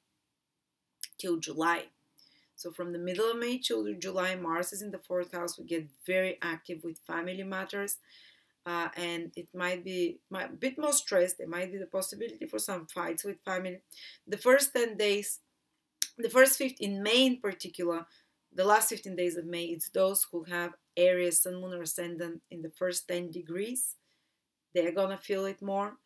till July. So from the middle of May till July, Mars is in the fourth house. We get very active with family matters, and it might be a bit more stressed. There might be the possibility for some fights with family. The first 10 days, the first 15 in May in particular, the last 15 days of May, it's those who have Aries, Sun, Moon, or Ascendant in the first 10 degrees. They're gonna feel it more,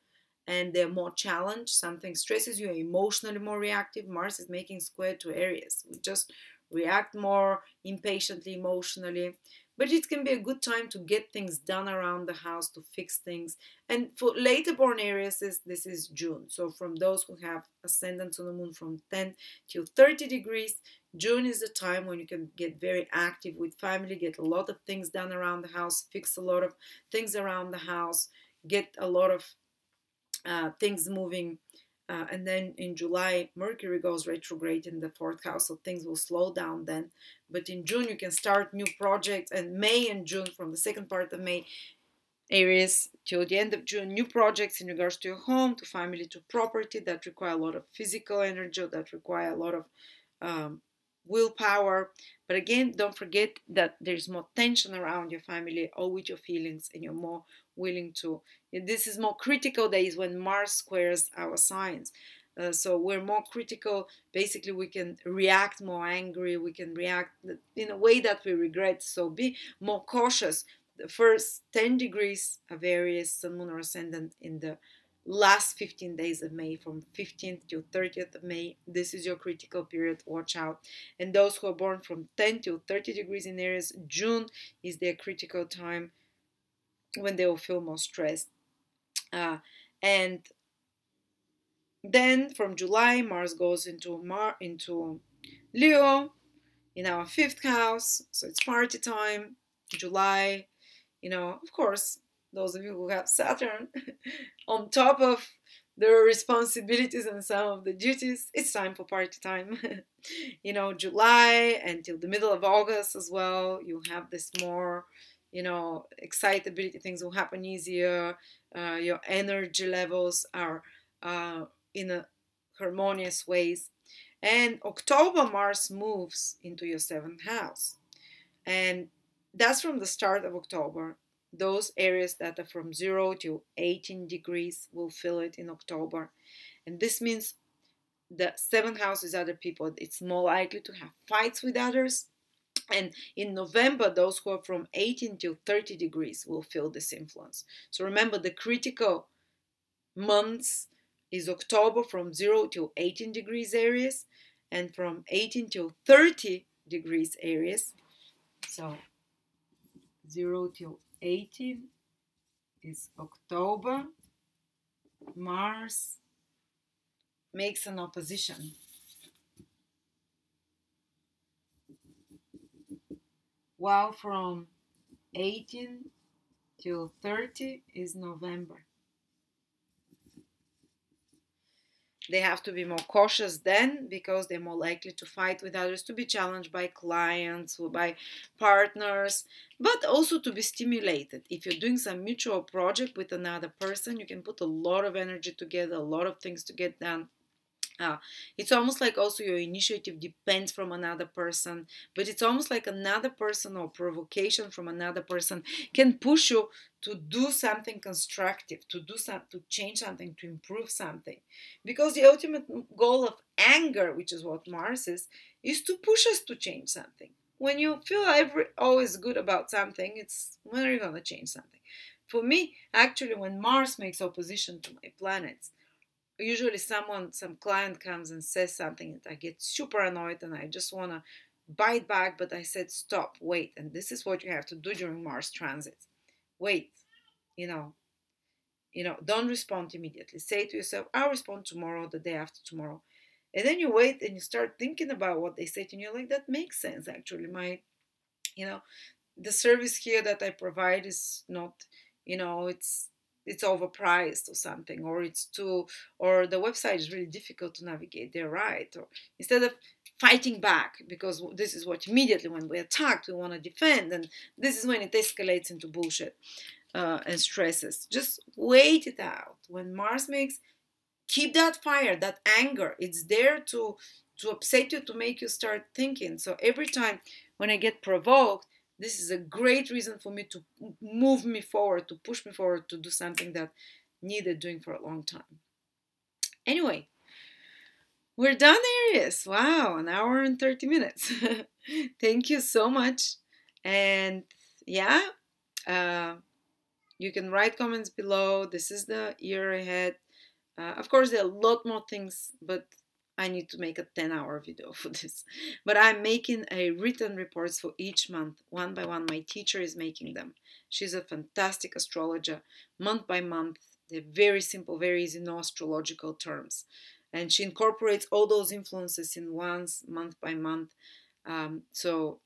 and they're more challenged. Something stresses you, emotionally more reactive. Mars is making square to Aries. We just react more impatiently, emotionally. But it can be a good time to get things done around the house, to fix things. And for later born Aries, this is June. So from those who have ascendants on the moon from 10 till 30 degrees, June is the time when you can get very active with family, get a lot of things done around the house, fix a lot of things around the house, get a lot of things moving. And then in July, Mercury goes retrograde in the fourth house, so things will slow down then. But in June, you can start new projects, and May and June, from the second part of May, Aries, till the end of June, new projects in regards to your home, to family, to property that require a lot of physical energy, that require a lot of willpower. But again, don't forget that there's more tension around your family or with your feelings, and you're more willing to. This is more critical days when Mars squares our signs. So we're more critical. Basically, we can react more angry. We can react in a way that we regret. So be more cautious. The first 10 degrees of Aries, Sun, Moon, or Ascendant in the last 15 days of May, from 15th to 30th of May, this is your critical period. Watch out. And those who are born from 10 to 30 degrees in Aries, June is their critical time when they will feel more stressed. And then from July, Mars goes into Leo in our fifth house, so it's party time. July, of course, those of you who have Saturn on top of their responsibilities and some of the duties, it's time for party time. July until the middle of August as well, you have this more, excitability. Things will happen easier. Your energy levels are in a harmonious ways. And October, Mars moves into your seventh house. And that's from the start of October. Those areas that are from 0 to 18 degrees will feel it in October. And this means the seventh house is other people. It's more likely to have fights with others. And in November, those who are from 18 to 30 degrees will feel this influence. So remember, the critical months is October from 0 to 18 degrees Aries, and from 18 to 30 degrees Aries. So 0 to 18 is October. Mars makes an opposition. While from 18 till 30 is November. They have to be more cautious then, because they're more likely to fight with others, to be challenged by clients or by partners, but also to be stimulated. If you're doing some mutual project with another person, you can put a lot of energy together, a lot of things to get done. It's almost like also your initiative depends from another person, but it's almost like another person or provocation from another person can push you to do something constructive, to change something, to improve something. Because the ultimate goal of anger, which is what Mars is to push us to change something. When you feel always good about something, it's when are you going to change something? for me, actually, when Mars makes opposition to my planets, usually some client comes and says something and I get super annoyed and I just want to bite back, but I said, stop, wait. And this is what you have to do during Mars transits. Wait, you know, don't respond immediately. Say to yourself, I'll respond tomorrow, the day after tomorrow. And then you wait and you start thinking about what they said, and you're like, that makes sense actually. You know, the service here that I provide is not, it's overpriced or something, or it's too, or the website is really difficult to navigate. They're right. Or instead of fighting back, because this is what immediately when we're attacked, we want to defend, and this is when it escalates into bullshit and stresses. Just wait it out. When Mars makes, keep that fire, that anger. It's there to upset you, to make you start thinking. So every time when I get provoked, this is a great reason for me to move me forward, to push me forward, to do something that needed doing for a long time. Anyway, we're done, Aries. Wow, an hour and 30 minutes. Thank you so much. And yeah, you can write comments below. This is the year ahead. Of course, there are a lot more things, but I need to make a 10-hour video for this. But I'm making a written reports for each month, one by one. My teacher is making them. She's a fantastic astrologer. Month by month, they're very simple, very easy, no astrological terms. And she incorporates all those influences in once, month by month. So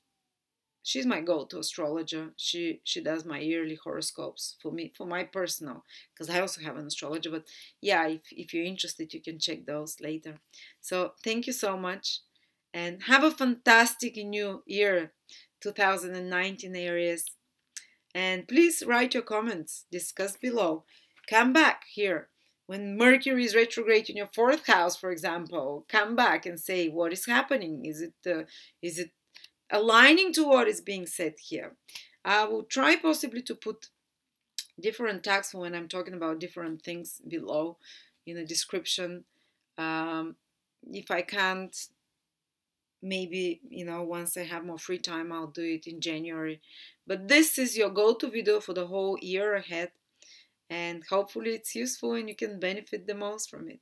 she's my go-to astrologer. She does my yearly horoscopes for me, for my personal, because I also have an astrologer. But yeah, if you're interested, you can check those later. So thank you so much, and have a fantastic new year, 2019, Aries. And please write your comments, discuss below. Come back here when Mercury is retrograde in your 4th house, for example. Come back and say what is happening. Is it aligning to what is being said here? I will try possibly to put different tags when I'm talking about different things below in the description. If I can't, maybe, once I have more free time, I'll do it in January. But this is your go-to video for the whole year ahead. And hopefully it's useful and you can benefit the most from it.